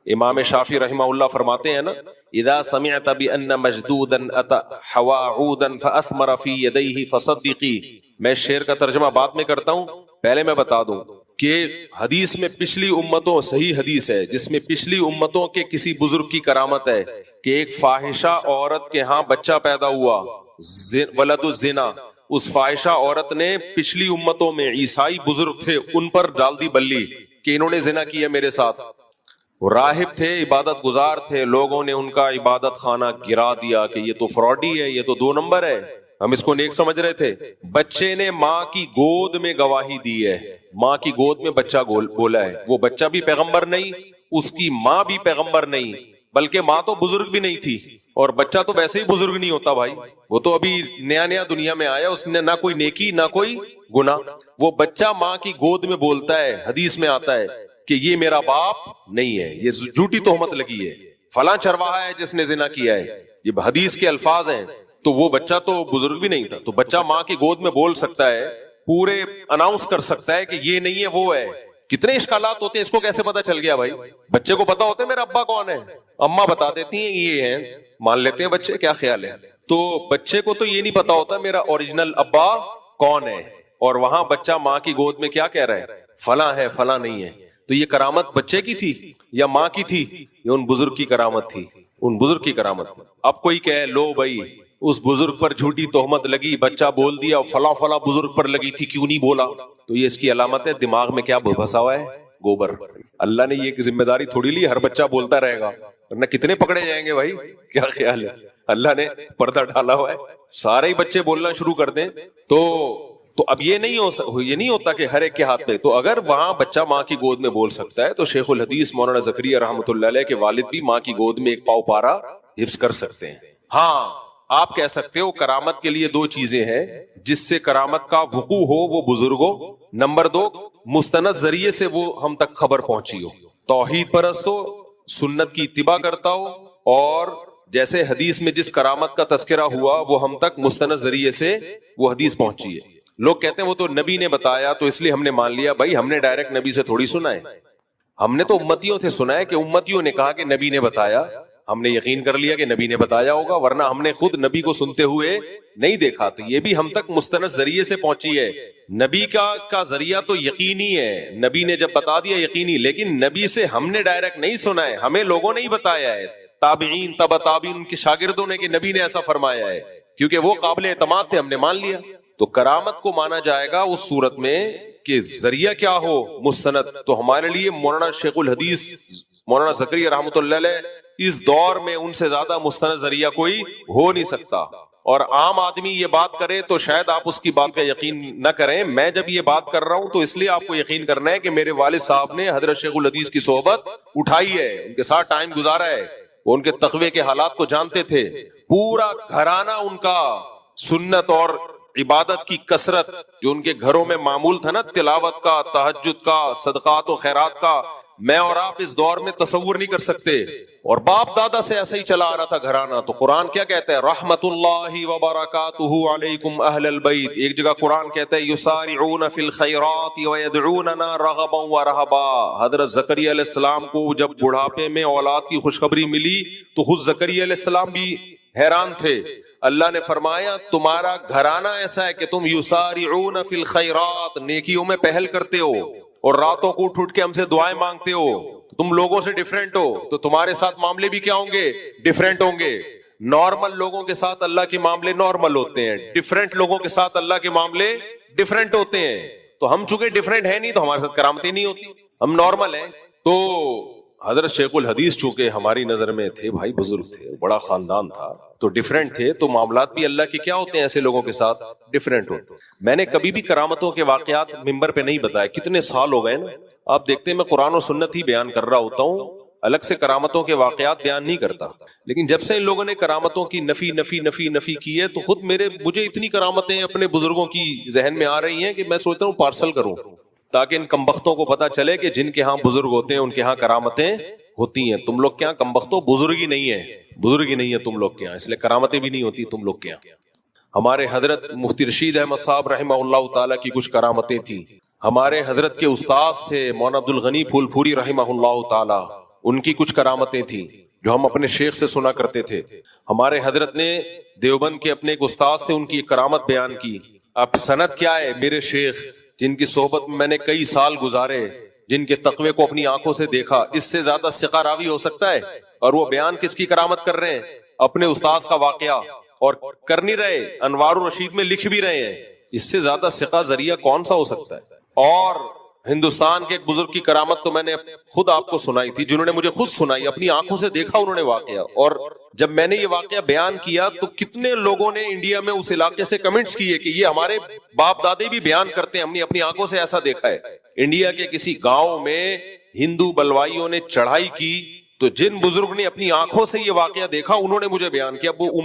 امام شافعی رحمہ اللہ فرماتے ہیں نا، اذا سمعت بان مجدودا اتى حوا عودا فاثمر في يديه فصدقي۔ میں شعر کا ترجمہ بعد میں کرتا ہوں، پہلے میں بتا دوں کہ حدیث میں پچھلی امتوں، صحیح حدیث ہے جس میں پچھلی امتوں کے کسی بزرگ کی کرامت ہے کہ ایک فاحشہ عورت کے ہاں بچہ پیدا ہوا، ولد الزنا، اس فاحشہ عورت نے پچھلی امتوں میں عیسائی بزرگ تھے ان پر ڈال دی بلی کہ انہوں نے زنا کیا میرے ساتھ۔ راہب تھے، عبادت گزار تھے، لوگوں نے ان کا عبادت خانہ گرا دیا کہ یہ تو فراڈی ہے، یہ تو 2 نمبر ہے، ہم اس کو نیک سمجھ رہے تھے۔ بچے نے ماں کی گود میں گواہی دی ہے، ماں کی گود میں بچہ بولا ہے، وہ بچہ بھی پیغمبر نہیں، اس کی ماں بھی پیغمبر نہیں، بلکہ ماں تو بزرگ بھی نہیں تھی، اور بچہ تو ویسے ہی بزرگ نہیں ہوتا بھائی، وہ تو ابھی نیا نیا دنیا میں آیا، اس نے نہ کوئی نیکی نہ کوئی گناہ. وہ بچہ ماں کی گود میں بولتا ہے، حدیث میں آتا ہے کہ یہ میرا باپ نہیں ہے، یہ جھوٹی تہمت لگی ہے، فلاں چرواہا ہے جس نے زنا کیا ہے، یہ حدیث کے الفاظ ہیں. تو وہ بچہ تو بزرگ بھی نہیں تھا، تو بچہ ماں کی گود میں بول سکتا ہے، پورے اناؤنس کر سکتا ہے کہ یہ نہیں ہے وہ ہے. کتنے اشکالات ہوتے ہیں، اس کو کیسے پتا چل گیا بھائی؟ بچے کو پتا ہوتا ہے میرا ابا کون ہے، اما بتا دیتی ہیں یہ ہیں، مان لیتے ہیں بچے. کیا خیال ہے؟ تو بچے کو تو یہ نہیں پتا ہوتا میرا اوریجنل ابا کون ہے، اور وہاں بچہ ماں کی گود میں کیا کہہ رہا ہے، فلاں ہے فلاں نہیں ہے. تو یہ کرامت بچے کی تھی یا ماں کی تھی؟ یہ ان بزرگ کی کرامت تھی، ان بزرگ کی کرامت تھی. اب کوئی کہے لو بھائی اس بزرگ پر جھوٹی تہمت لگی، بچہ بول دیا فلاں فلاں بزرگ پر لگی تھی، کیوں نہیں بولا؟ تو یہ اس کی علامت ہے دماغ میں کیا بھسا ہوا ہے، گوبر. اللہ نے یہ ذمہ داری تھوڑی لی ہر بچہ بولتا رہے گا، ورنہ کتنے پکڑے جائیں گے بھائی. کیا خیال ہے؟ اللہ نے پردہ ڈالا ہوا ہے، سارے ہی بچے بولنا شروع کر دیں تو اب یہ نہیں ہوتا کہ ہر ایک کے ہاتھ پہ. تو اگر وہاں بچہ ماں کی گود میں بول سکتا ہے تو شیخ الحدیث مولانا زکریا رحمۃ اللہ علیہ کے والد بھی ماں کی گود میں ایک پاؤ پارا حفظ کر سکتے ہیں. ہاں آپ کہہ سکتے ہو کرامت کے لیے دو چیزیں ہیں جس سے کرامت کا وقوع ہو، وہ بزرگ ہو. نمبر 2، مستند ذریعے سے وہ ہم تک خبر پہنچی ہو، توحید پرست ہو، سنت کی اتباع کرتا ہو، اور جیسے حدیث میں جس کرامت کا تذکرہ ہوا وہ ہم تک مستند ذریعے سے وہ حدیث پہنچی ہے. لوگ کہتے ہیں وہ تو نبی نے بتایا تو اس لیے ہم نے مان لیا. بھائی ہم نے ڈائریکٹ نبی سے تھوڑی سنا ہے، ہم نے تو امتیوں سے سنا ہے کہ امتیوں نے کہا کہ نبی نے بتایا، ہم نے یقین کر لیا کہ نبی نے بتایا ہوگا، ورنہ ہم نے خود نبی کو سنتے ہوئے نہیں دیکھا. تو یہ بھی ہم تک مستند ذریعے سے پہنچی ہے. نبی کا ذریعہ تو یقینی ہے، نبی نے جب بتا دیا یقینی، لیکن نبی سے ہم نے ڈائریکٹ نہیں سنا ہے، ہمیں لوگوں نے ہی بتایا ہے، تابعین تبع تابعین ان کے شاگردوں نے، کہ نبی نے ایسا فرمایا ہے، کیونکہ وہ قابل اعتماد تھے، ہم نے مان لیا. تو کرامت کو مانا جائے گا اس صورت میں کہ ذریعہ کیا ہو، مستند. تو ہمارے لیے مولانا شیخ الحدیث مولانا زکریا رحمۃ اللہ علیہ اس دور میں ان سے زیادہ مستند ذریعہ کوئی ہو نہیں سکتا. اور عام آدمی یہ بات کرے تو شاید آپ اس کی بات کا یقین نہ کریں. میں جب یہ بات کر رہا ہوں تو اس لیے آپ کو یقین کرنا ہے کہ میرے والد صاحب نے حضرت شیخ الحدیث کی صحبت اٹھائی ہے، ان کے ساتھ ٹائم گزارا ہے، وہ ان کے تقوی کے حالات کو جانتے تھے. پورا گھرانہ ان کا سنت اور عبادت کی کثرت جو ان کے گھروں میں معمول تھا نا، تلاوت کا، تہجد کا، صدقات و خیرات کا، میں اور آپ اس دور میں تصور نہیں کر سکتے. اور باپ دادا سے ایسا ہی چلا آ رہا تھا گھرانہ. تو قرآن کیا کہتا ہے، رحمت اللہ وبرکاتہ علیکم اہل البیت. ایک جگہ قرآن کہتا ہے یسارعون فی الخیرات ویدعوننا رغبا ورہبا. حضرت زکریا علیہ السلام کو جب بڑھاپے میں اولاد کی خوشخبری ملی تو خود زکریا علیہ السلام بھی حیران تھے. اللہ نے فرمایا تمہارا گھرانہ ایسا ہے کہ تم یسارعون فی الخیرات، نیکیوں میں پہل کرتے ہو، اور راتوں کو اٹھ کے ہم سے دعائیں مانگتے ہو. تم لوگوں سے ڈیفرنٹ ہو تو تمہارے ساتھ معاملے بھی کیا ہوں گے، ڈیفرنٹ ہوں گے. نارمل لوگوں کے ساتھ اللہ کے معاملے نارمل ہوتے ہیں، ڈیفرنٹ لوگوں کے ساتھ اللہ کے معاملے ڈیفرنٹ ہوتے ہیں. تو ہم چونکہ ڈیفرنٹ ہیں نہیں تو ہمارے ساتھ کرامتیں نہیں ہوتی، ہم نارمل ہیں. تو حضرت شیخ الحدیث چونکہ ہماری نظر میں تھے بھائی، بزرگ تھے، بڑا خاندان تھا، تو ڈیفرنٹ تھے، تو معاملات بھی اللہ کے کیا ہوتے ہیں، ایسے لوگوں کے ساتھ ڈیفرنٹ ہوتے. میں نے کبھی بھی کرامتوں کے واقعات ممبر پہ نہیں بتایا، کتنے سال ہو گئے نا. آپ دیکھتے ہیں میں قرآن و سنت ہی بیان کر رہا ہوتا ہوں، الگ سے کرامتوں کے واقعات بیان نہیں کرتا. لیکن جب سے ان لوگوں نے کرامتوں کی نفی کی ہے تو خود مجھے اتنی کرامتیں اپنے بزرگوں کی ذہن میں آ رہی ہیں کہ میں سوچتا ہوں پارسل کروں، تاکہ ان کمبختوں کو پتا چلے کہ جن کے ہاں بزرگ ہوتے ہیں ان کے ہاں کرامتیں ہوتی ہیں. تم لوگ کے ہاں کمبختوں بزرگ ہی نہیں ہے تم لوگ کے ہاں، اس لیے کرامتیں بھی نہیں ہوتی تم لوگ کے ہاں. ہمارے حضرت مفتی رشید احمد صاحب رحمہ اللہ تعالیٰ کی کچھ کرامتیں تھیں. ہمارے حضرت کے استاذ تھے مولانا عبد الغنی پھول پوری رحمہ اللہ تعالیٰ، ان کی کچھ کرامتیں تھیں جو ہم اپنے شیخ سے سنا کرتے تھے. ہمارے حضرت نے دیوبند کے اپنے ایک استاذ تھے، ان کی ایک کرامت بیان کی. اب سند کیا ہے، میرے شیخ جن کی صحبت میں نے کئی سال گزارے، جن کے تقوی کو اپنی آنکھوں سے دیکھا، اس سے زیادہ ثقہ راوی ہو سکتا ہے؟ اور وہ بیان کس کی کرامت کر رہے ہیں، اپنے استاذ کا واقعہ، اور کر نہیں رہے، انوار الرشید میں لکھ بھی رہے ہیں. اس سے زیادہ ثقہ ذریعہ کون سا ہو سکتا ہے؟ اور ہندوستان کے ایک بزرگ کی کرامت تو میں نے خود آپ کو سنائی تھی، جنہوں نے مجھے خود سنائی، اپنی آنکھوں سے دیکھا انہوں نے واقعہ. اور جب میں نے یہ واقعہ بیان کیا تو کتنے لوگوں نے انڈیا میں اس علاقے سے کمنٹس کیے کہ یہ ہمارے باپ دادے بھی بیان کرتے ہیں، ہم نے اپنی آنکھوں سے ایسا دیکھا ہے. انڈیا کے کسی گاؤں میں ہندو بلوائیوں نے چڑھائی کی تو جن بزرگ نے اپنی آنکھوں سے یہ واقعہ دیکھا انہوں نے مجھے بیان کیا. وہ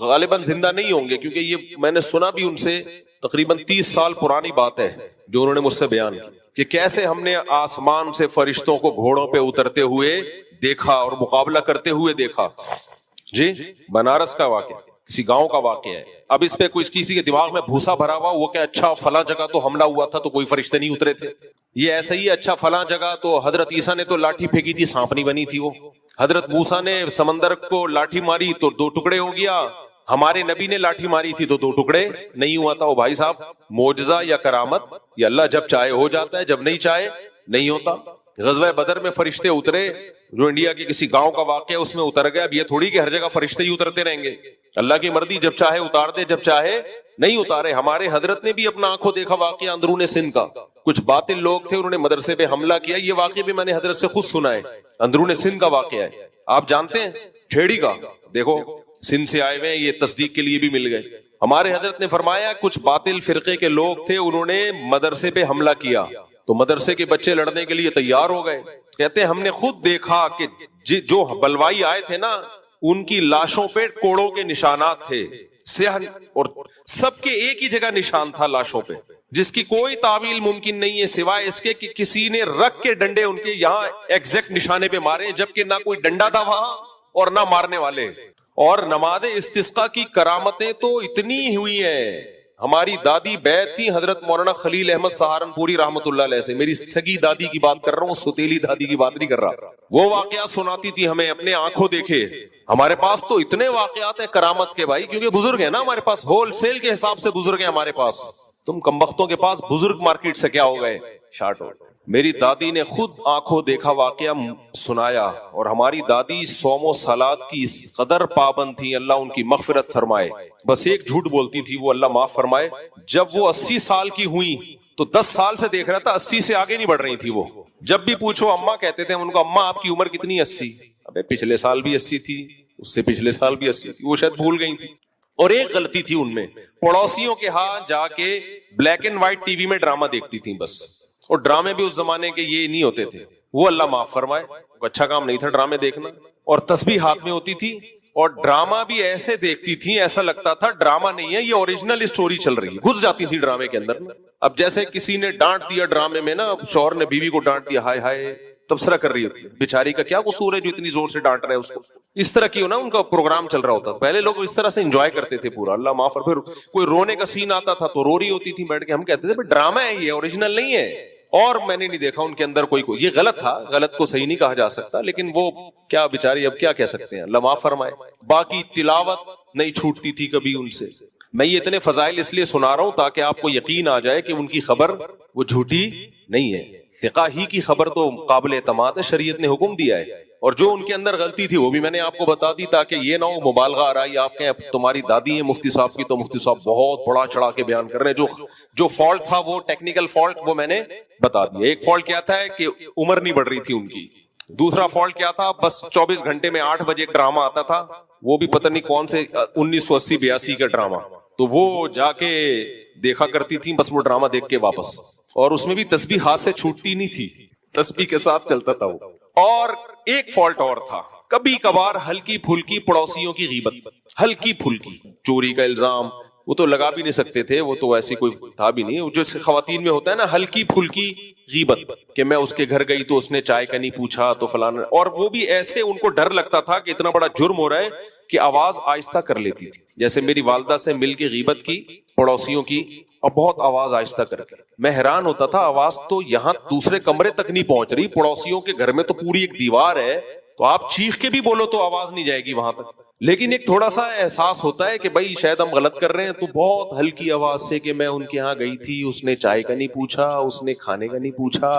غالباً زندہ نہیں ہوں گے کیونکہ یہ میں نے سنا بھی ان سے تقریباً 30 سال پرانی بات ہے جو انہوں نے مجھ سے بیان کی کہ کیسے ہم نے آسمان سے فرشتوں کو گھوڑوں پہ اترتے ہوئے دیکھا اور مقابلہ کرتے ہوئے دیکھا. جی بنارس کا واقعہ, کسی گاؤں کا واقعہ ہے. اب اس پہ کوئی کسی کے دماغ میں بھوسا بھرا ہوا وہ کہ اچھا فلاں جگہ تو حملہ ہوا تھا تو کوئی فرشتے نہیں اترے تھے. یہ ایسا ہی اچھا فلاں جگہ تو حضرت عیسیٰ نے تو لاٹھی پھینکی تھی سانپ نہیں بنی تھی. وہ حضرت موسیٰ نے سمندر کو لاٹھی ماری تو 2 ٹکڑے ہو گیا. ہمارے نبی نے لاٹھی ماری تھی تو 2 ٹکڑے نہیں ہوا تھا. وہ بھائی صاحب معجزہ یا کرامت یہ اللہ جب چاہے ہو جاتا ہے, جب نہیں چاہے نہیں ہوتا. غزوہ بدر میں فرشتے اترے, جو انڈیا کے کسی گاؤں کا واقعہ اس میں اتر گیا. اب یہ تھوڑی کہ ہر جگہ فرشتے ہی اترتے رہیں گے, اللہ کی مرضی, جب چاہے اتار دے جب چاہے نہیں اتارے. ہمارے حضرت نے بھی اپنا آنکھوں دیکھا واقعہ اندرون سندھ کا. کچھ باطل لوگ تھے, انہوں نے مدرسے پہ حملہ کیا. یہ واقعہ بھی میں نے حضرت سے خود سنا ہے, اندرون سندھ کا واقعہ ہے. آپ جانتے ہیں ٹھیڑی کا, دیکھو سندھ سے آئے ہوئے, یہ تصدیق کے لیے بھی مل گئے. ہمارے حضرت نے فرمایا کچھ باطل فرقے کے لوگ تھے, انہوں نے مدرسے پہ حملہ کیا تو مدرسے کے بچے لڑنے کے لیے تیار ہو گئے. کہتے ہیں ہم نے خود دیکھا کہ جو بلوائی آئے تھے نا ان کی لاشوں پہ کوڑوں کے نشانات تھے, سیاہ, اور سب کے ایک ہی جگہ نشان تھا لاشوں پہ, جس کی کوئی تعویل ممکن نہیں ہے سوائے اس کے کہ کسی نے رکھ کے ڈنڈے ان کے یہاں ایگزیکٹ نشانے پہ مارے, جبکہ نہ کوئی ڈنڈا تھا وہاں اور نہ مارنے والے. اور نماز استسقاء کی کرامتیں تو اتنی ہوئی ہیں. ہماری دادی بیعت تھی حضرت مولانا خلیل احمد سہارنپوری رحمت اللہ علیہ سے. میری سگی دادی کی بات کر رہا ہوں, ستیلی دادی کی بات نہیں کر رہا. وہ واقعات سناتی تھی ہمیں, اپنے آنکھوں دیکھے. ہمارے پاس تو اتنے واقعات ہیں کرامت کے بھائی, کیونکہ بزرگ ہیں نا ہمارے پاس, ہول سیل کے حساب سے بزرگ ہیں ہمارے پاس. تم کمبختوں کے پاس بزرگ مارکیٹ سے کیا ہو گئے, شارٹ ہو. میری دادی نے خود آنکھوں دیکھا واقعہ سنایا, اور ہماری دادی صوم و صلات کی اس قدر پابند تھی, اللہ ان کی مغفرت فرمائے. بس ایک جھوٹ بولتی تھی, وہ اللہ معاف فرمائے. جب وہ 80 سال کی ہوئی تو 10 سال سے دیکھ رہا تھا, 80 سے آگے نہیں بڑھ رہی تھی وہ. جب بھی پوچھو اماں کہتے تھے ان کو, اماں آپ کی عمر کتنی 80؟ ابے پچھلے سال بھی 80 تھی, اس سے پچھلے سال بھی 80 تھی. وہ شاید بھول گئی تھی. اور ایک غلطی تھی ان میں, پڑوسیوں کے ہاں جا کے black and white T V میں ڈرامہ دیکھتی تھیں بس. اور ڈرامے بھی اس زمانے کے یہ نہیں ہوتے تھے, وہ اللہ معاف فرمائے, اچھا کام نہیں تھا ڈرامے دیکھنا. اور تسبیح ہاتھ میں ہوتی تھی, اور ڈرامہ بھی ایسے دیکھتی تھی ایسا لگتا تھا ڈرامہ نہیں ہے, یہ اوریجنل اسٹوری چل رہی ہے. گھس جاتی تھی ڈرامے کے اندر. اب جیسے کسی نے ڈانٹ دیا ڈرامے میں نا, شوہر نے بیوی کو ڈانٹ دیا, ہائے ہائے تبصرہ کر رہی ہوتی ہے, بیچاری کا کیا قصور ہے جو اتنی زور سے ڈانٹ رہے ہیں اس کو. اس طرح کی ہو نا ان کا پروگرام چل رہا ہوتا تھا. پہلے لوگ اس طرح سے انجوائے کرتے تھے پورا, اللہ معاف. اور پھر کوئی رونے کا سین آتا تھا تو رو رہی ہوتی تھی بیٹھ کے. ہم کہتے تھے ڈرامہ ہے یہ, اوریجنل نہیں ہے. اور میں نے نہیں دیکھا ان کے اندر کوئی یہ غلط تھا, غلط کو صحیح نہیں کہا جا سکتا, لیکن وہ کیا بیچاری اب کیا کہہ سکتے ہیں, اللہ معاف فرمائے. باقی تلاوت نہیں چھوٹتی تھی کبھی ان سے. میں یہ اتنے فضائل اس لیے سنا رہا ہوں تاکہ آپ کو یقین آ جائے کہ ان کی خبر وہ جھوٹی نہیں ہے. فقہ ہی کی خبر تو قابل اعتماد ہے, شریعت نے حکم دیا ہے. اور جو ان کے اندر غلطی تھی وہ بھی میں نے آپ کو بتا دی, تاکہ یہ نہ ہو مبالغہ آ رہا ہے آپ کہیں تمہاری دادی ہے مفتی صاحب کی تو مفتی صاحب بہت بڑا چڑھا کے بیان کر رہے ہیں. جو فالٹ تھا وہ ٹیکنیکل فالٹ وہ میں نے بتا دیا. ایک فالٹ کیا تھا کہ عمر نہیں بڑھ رہی تھی ان کی. دوسرا فالٹ کیا تھا, بس 24 گھنٹے میں 8 بجے ایک ڈرامہ آتا تھا, وہ بھی پتہ نہیں کون سے 1980-82 کا ڈرامہ, تو وہ جا کے دیکھا کرتی تھی بس وہ ڈرامہ دیکھ کے واپس. اور اس میں بھی تسبیح ہاتھ سے چھوٹتی نہیں تھی, تسبیح کے ساتھ چلتا تھا وہ. اور ایک فالٹ اور تھا, کبھی کبھار ہلکی پھلکی پڑوسیوں کی غیبت, ہلکی پھلکی چوری کا الزام, وہ تو لگا بھی نہیں سکتے تھے, وہ تو ایسی کوئی تھا بھی نہیں. جو خواتین میں ہوتا ہے نا ہلکی پھلکی غیبت, کہ میں اس کے گھر گئی تو اس نے چائے کا نہیں پوچھا تو فلانا. اور وہ بھی ایسے ان کو ڈر لگتا تھا کہ اتنا بڑا جرم ہو رہا ہے کہ آواز آہستہ کر لیتی تھی. جیسے میری والدہ سے مل کے غیبت کی پڑوسیوں کی, اور بہت آواز آہستہ کر کے. میں حیران ہوتا تھا, آواز تو یہاں دوسرے کمرے تک نہیں پہنچ رہی, پڑوسیوں کے گھر میں تو پوری ایک دیوار ہے, تو آپ چیخ کے بھی بولو تو آواز نہیں جائے گی وہاں تک. لیکن ایک تھوڑا سا احساس ہوتا ہے کہ بھائی شاید ہم غلط کر رہے ہیں, تو بہت ہلکی آواز سے کہ میں ان کے ہاں گئی تھی, اس نے چائے کا نہیں پوچھا, اس نے کھانے کا نہیں پوچھا,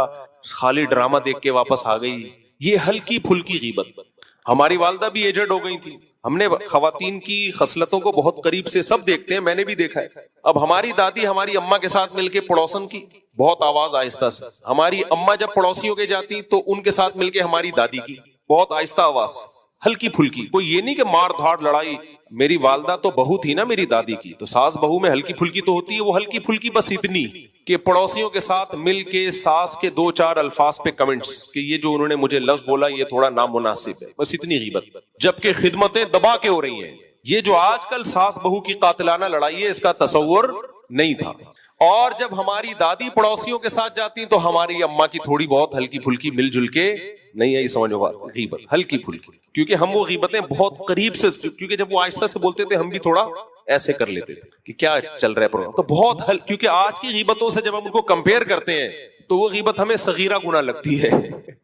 خالی ڈرامہ دیکھ کے واپس آ گئی. یہ ہلکی پھلکی غیبت. ہماری والدہ بھی ایجڈ ہو گئی تھی, ہم نے خواتین کی خصلتوں کو بہت قریب سے سب دیکھتے ہیں, میں نے بھی دیکھا ہے. اب ہماری دادی ہماری اماں کے ساتھ مل کے پڑوسن کی بہت آواز آہستہ سے, ہماری اماں جب پڑوسیوں کے جاتی تو ان کے ساتھ مل کے ہماری دادی کی بہت آہستہ آواز. ہلکی پھلکی, کوئی یہ نہیں کہ مار دھاڑ لڑائی. میری والدہ تو بہو تھی نا میری دادی کی, تو ساس بہو میں ہلکی پھلکی تو ہوتی ہے, وہ ہلکی پھلکی بس اتنی کہ پڑوسیوں کے ساتھ مل کے ساس کے 2-4 الفاظ پہ کمنٹس کہ یہ جو انہوں نے مجھے لفظ بولا یہ تھوڑا نامناسب ہے, بس اتنی غیبت. جبکہ خدمتیں دبا کے ہو رہی ہیں. یہ جو آج کل ساس بہو کی قاتلانہ لڑائی ہے, اس کا تصور نہیں تھا. اور جب ہماری دادی پڑوسیوں کے ساتھ جاتی تو ہماری اماں کی تھوڑی بہت ہلکی پھلکی مل جل کے نہیں آئی سمجھ میں, غیبت ہلکی پھلکی, کیونکہ ہم وہ غیبتیں بہت قریب سے, کیونکہ جب وہ آہستہ سے بولتے تھے ہم بھی تھوڑا ایسے کر لیتے تھے کہ کیا چل رہا ہے پروگرام, تو بہت کیونکہ آج کی غیبتوں سے جب ہم ان کو کمپیئر کرتے ہیں تو وہ غیبت ہمیں صغیرہ گناہ لگتی ہے,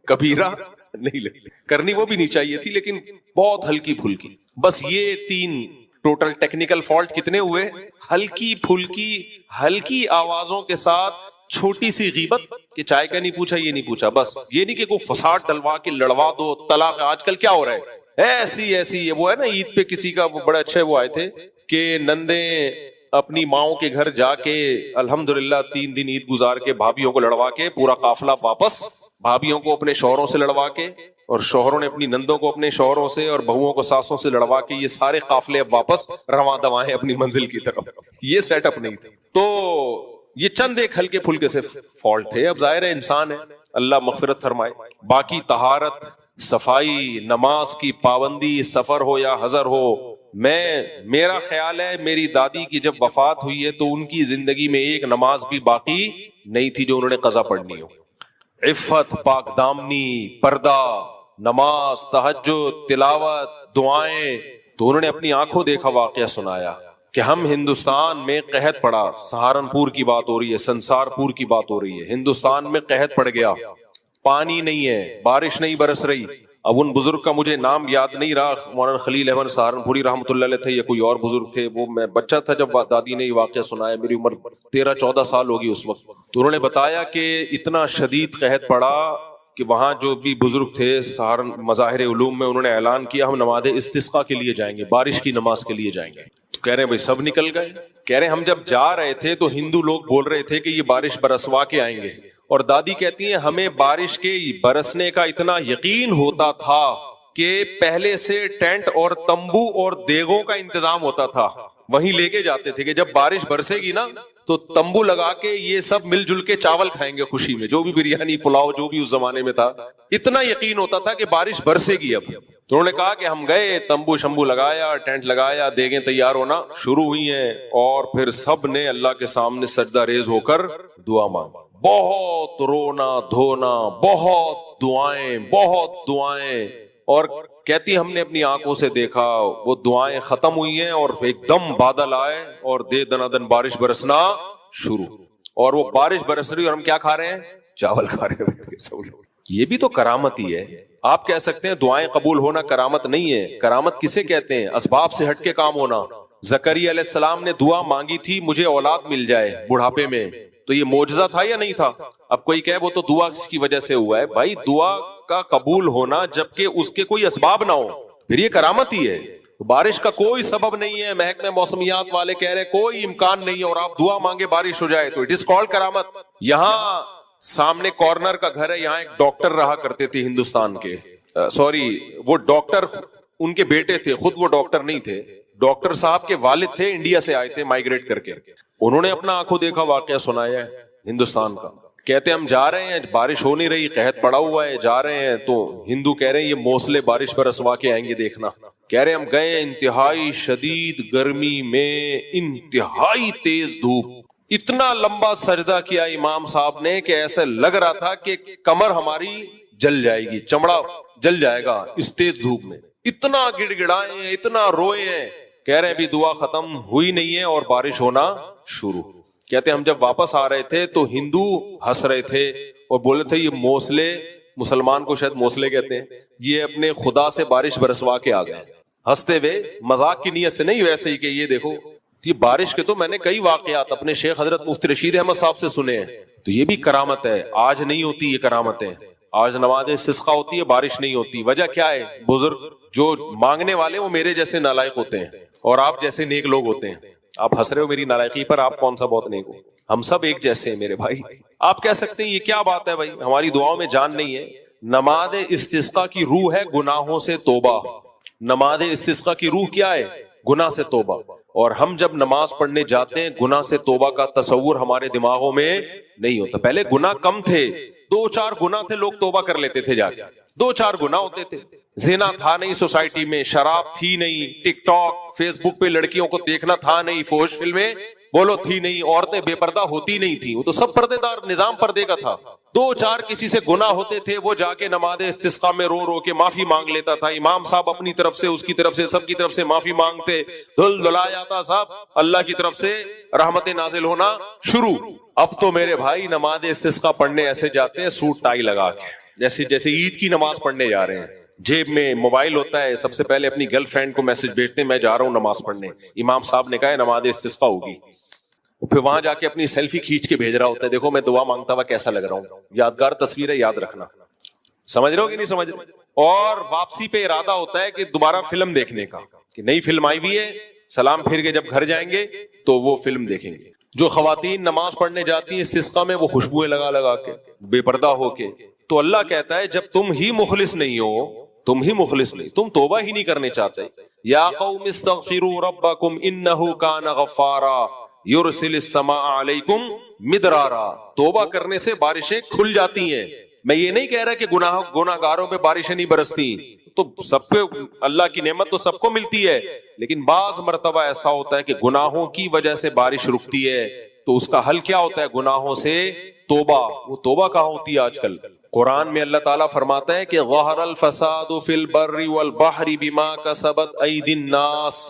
کبیرہ نہیں لگتی. کرنی وہ بھی نہیں چاہیے تھی لیکن بہت ہلکی پھلکی. بس یہ 3 ٹوٹل ٹیکنیکل فالٹ کتنے ہوئے, ہلکی پھلکی ہلکی آوازوں کے ساتھ چھوٹی سی غیبت کہ چائے کا نہیں پوچھا, یہ نہیں پوچھا, بس یہ نہیں کہ کوئی فساد ڈلوا کے لڑوا دو, طلاق. آج کل کیا ہو رہا ہے ایسی یہ وہ ہے نا, عید پہ کسی کا وہ بڑے اچھے وہ آئے تھے کہ نندیں اپنی ماؤں کے گھر جا کے الحمدللہ 3 دن عید گزار کے بھابھیوں کو لڑوا کے پورا قافلہ واپس, بھابھیوں کو اپنے شوہروں سے لڑوا کے اور شوہروں نے اپنی نندوں کو اپنے شوہروں سے اور بہوؤں کو ساسوں سے لڑوا کے یہ سارے قافلے اب واپس رواں دواں ہیں اپنی منزل کی طرف. یہ سیٹ اپ نہیں تھا. تو یہ چند ایک ہلکے پھلکے سے فالٹ تھے. اب ظاہر ہے انسان ہے, اللہ مغفرت فرمائے. باقی طہارت, صفائی, نماز کی پابندی, سفر ہو یا حضر ہو, میرا خیال ہے میری دادی کی جب وفات ہوئی ہے تو ان کی زندگی میں ایک نماز بھی باقی نہیں تھی جو انہوں نے قضا پڑھنی ہو. عفت, پاک دامنی, پردہ, نماز, تہجد, تلاوت, دعائیں. تو انہوں نے اپنی آنکھوں دیکھا واقعہ سنایا کہ ہم ہندوستان میں قحط پڑا, سہارنپور کی بات ہو رہی ہے, سنسار پور کی بات ہو رہی ہے, ہندوستان میں قحط پڑ گیا, پانی نہیں ہے, بارش نہیں برس رہی. اب ان بزرگ کا مجھے نام یاد نہیں رہا, مولانا خلیل احمد سہارنپوری رحمۃ اللہ علیہ تھے یا کوئی اور بزرگ تھے, وہ میں بچہ تھا جب دادی نے یہ واقعہ سنایا, میری عمر 13-14 سال ہوگی اس وقت. تو انہوں نے بتایا کہ اتنا شدید قحط پڑا کہ وہاں جو بھی بزرگ تھے سہارن مظاہر علوم میں, انہوں نے اعلان کیا ہم نماز استسقاء کے لیے جائیں گے, بارش کی نماز کے لیے جائیں گے. تو کہہ رہے ہیں بھائی سب نکل گئے. کہہ رہے ہیں ہم جب جا رہے تھے تو ہندو لوگ بول رہے تھے کہ یہ بارش برسوا کے آئیں گے, اور دادی کہتی ہیں ہمیں بارش کے برسنے کا اتنا یقین ہوتا تھا کہ پہلے سے ٹینٹ اور تمبو اور دیگوں کا انتظام ہوتا تھا, وہیں لے کے جاتے تھے کہ جب بارش برسے گی نا تو تمبو لگا کے یہ سب مل جل کے چاول کھائیں گے خوشی میں, جو بھی بریانی پلاؤ جو بھی اس زمانے میں تھا. اتنا یقین ہوتا تھا کہ بارش برسے گی. اب تو انہوں نے کہا کہ ہم گئے, تمبو شمبو لگایا, ٹینٹ لگایا, دیگیں تیار ہونا شروع ہوئی ہیں, اور پھر سب نے اللہ کے سامنے سجدہ ریز ہو کر دعا مانگی. بہت رونا دھونا, بہت دعائیں, اور کہتی ہم نے اپنی آنکھوں سے دیکھا وہ دعائیں ختم ہوئی ہیں اور ایک دم بادل آئے اور دے دنادن بارش برسنا شروع, اور وہ بارش برس رہی اور ہم کیا کھا رہے ہیں, چاول کھا رہے ہیں. یہ بھی تو کرامت ہی ہے. آپ کہہ سکتے ہیں دعائیں قبول ہونا کرامت نہیں ہے. کرامت کسے کہتے ہیں؟ اسباب سے ہٹ کے کام ہونا. زکریا علیہ السلام نے دعا مانگی تھی مجھے اولاد مل جائے بڑھاپے میں, تو یہ معجزہ تھا یا نہیں تھا؟ اب کوئی کہے وہ تو دعا کس کی وجہ سے ہوا ہے. بھائی دعا کا قبول ہونا جبکہ اس کے کوئی اسباب نہ ہو پھر یہ کرامت ہی ہے. بارش کا کوئی سبب نہیں ہے, محکمہ موسمیات والے کہہ رہے کوئی امکان نہیں ہے, اور آپ دعا مانگے بارش ہو جائے, تو اٹ از کالڈ کرامت. یہاں سامنے کارنر کا گھر ہے, یہاں ایک ڈاکٹر رہا کرتے تھے ہندوستان کے, وہ ڈاکٹر ان کے بیٹے تھے, خود وہ ڈاکٹر نہیں تھے. ڈاکٹر صاحب کے والد تھے, انڈیا سے آئے تھے مائگریٹ کر کے. انہوں نے اپنا آنکھوں دیکھا واقعہ سنایا ہے ہندوستان کا. کہتے ہم جا رہے ہیں, بارش ہو نہیں رہی, قحط پڑا ہوا ہے, جا رہے ہیں تو ہندو کہہ رہے ہیں یہ موسلے بارش برسوا کے آئیں گے دیکھنا. کہہ رہے ہم گئے, انتہائی شدید گرمی میں انتہائی تیز دھوپ, اتنا لمبا سجدہ کیا امام صاحب نے کہ ایسا لگ رہا تھا کہ کمر ہماری جل جائے گی, چمڑا جل جائے گا اس تیز دھوپ میں. اتنا گڑ گڑائے ہیں, اتنا روئے ہیں. کہہ رہے ہیں ابھی دعا ختم ہوئی نہیں ہے اور بارش ہونا شروع. کہتے ہیں ہم جب واپس آ رہے تھے تو ہندو ہنس رہے تھے اور بولے تھے یہ موسلے, مسلمان کو شاید موسلے کہتے ہیں, یہ اپنے خدا سے بارش برسوا کے آ گئے. ہنستے ہوئے, مذاق کی نیت سے نہیں, ویسے ہی کہ یہ دیکھو یہ بارش کے تو میں نے کئی واقعات اپنے شیخ حضرت مفتی رشید احمد صاحب سے سنے ہیں. تو یہ بھی کرامت ہے. آج نہیں ہوتی یہ کرامتیں, آج نماز استسقاء ہوتی ہے, بارش نہیں ہوتی. وجہ کیا ہے؟ بزرگ جو مانگنے والے وہ میرے جیسے نالائق ہوتے ہیں اور آپ جیسے نیک لوگ ہوتے ہیں. آپ ہنس رہے ہو میری نالائقی پر, آپ کون سا بہت نیک ہو؟ ہم سب ایک جیسے ہیں میرے بھائی. آپ کہہ سکتے ہیں یہ کیا بات ہے بھائی, ہماری دعاؤں میں جان نہیں ہے. نماز استسقاء کی روح ہے گناہوں سے توبہ. نماز استسقا کی روح کیا ہے؟ گناہ سے توبہ. اور ہم جب نماز پڑھنے جاتے ہیں گناہ سے توبہ کا تصور ہمارے دماغوں میں نہیں ہوتا. پہلے گناہ کم تھے, 2-4 گناہ تھے, لوگ توبہ کر لیتے تھے جا کے. 2-4 گناہ ہوتے تھے. زنا تھا نہیں سوسائٹی میں, شراب تھی نہیں, ٹک ٹاک فیس بک پہ لڑکیوں کو دیکھنا تھا نہیں, فحش فلمیں بولو تھی نہیں, عورتیں بے پردہ ہوتی نہیں تھی, وہ تو سب پردے دار نظام پردے کا تھا. 2-4 کسی سے گناہ ہوتے تھے, وہ جا کے نماز استسقا میں رو رو کے معافی مانگ لیتا تھا. امام صاحب اپنی طرف سے, اس کی طرف سے, سب کی طرف سے معافی مانگتے, دھل دھلا جاتا صاحب, اللہ کی طرف سے رحمتیں نازل ہونا شروع. اب تو میرے بھائی نماز استسقا پڑھنے ایسے جاتے ہیں سوٹ ٹائی لگا کے, جیسے عید کی نماز پڑھنے جا رہے ہیں. جیب میں موبائل ہوتا ہے, سب سے پہلے اپنی گرل فرینڈ کو میسج بھیجتے ہیں میں جا رہا ہوں نماز پڑھنے, امام صاحب نے کہا ہے نماز استسقا ہوگی. پھر وہاں جا کے اپنی سیلفی کھینچ کے بھیج رہا ہوتا ہے, دیکھو میں دعا مانگتا ہوا کیسا لگ رہا ہوں. یادگار تصویر ہے, یاد رکھنا. سمجھ رہے ہو کہ نہیں سمجھ رہے؟ اور واپسی پہ ارادہ ہوتا ہے کہ دوبارہ فلم دیکھنے کا, کہ نئی فلم آئی ہوئی ہے, سلام پھر کے جب گھر جائیں گے تو وہ فلم دیکھیں گے. جو خواتین نماز پڑھنے جاتی ہیں استسقا میں, وہ خوشبوئیں لگا لگا کے بے پردہ ہو کے, تو اللہ کہتا ہے جب تم ہی مخلص نہیں ہو, تم ہی مخلص نہیں, تم توبہ ہی نہیں کرنے چاہتے. یا قوم استغفروا ربکم انہ کان غفارا یرسل السماء علیکم مدرارا. توبہ کرنے سے بارشیں کھل جاتی ہیں. میں یہ نہیں کہہ رہا کہ گناہگاروں پہ بارشیں نہیں برستی, تو سب پہ اللہ کی نعمت تو سب کو ملتی ہے, لیکن بعض مرتبہ ایسا ہوتا ہے کہ گناہوں کی وجہ سے بارش رکتی ہے, تو اس کا حل کیا ہوتا ہے؟ گناہوں سے توبہ. وہ توبہ کہاں ہوتی ہے آج کل؟ قرآن میں اللہ تعالیٰ فرماتا ہے کہ ظہر الفساد فی البر والبحر بما کسبت ایدی الناس,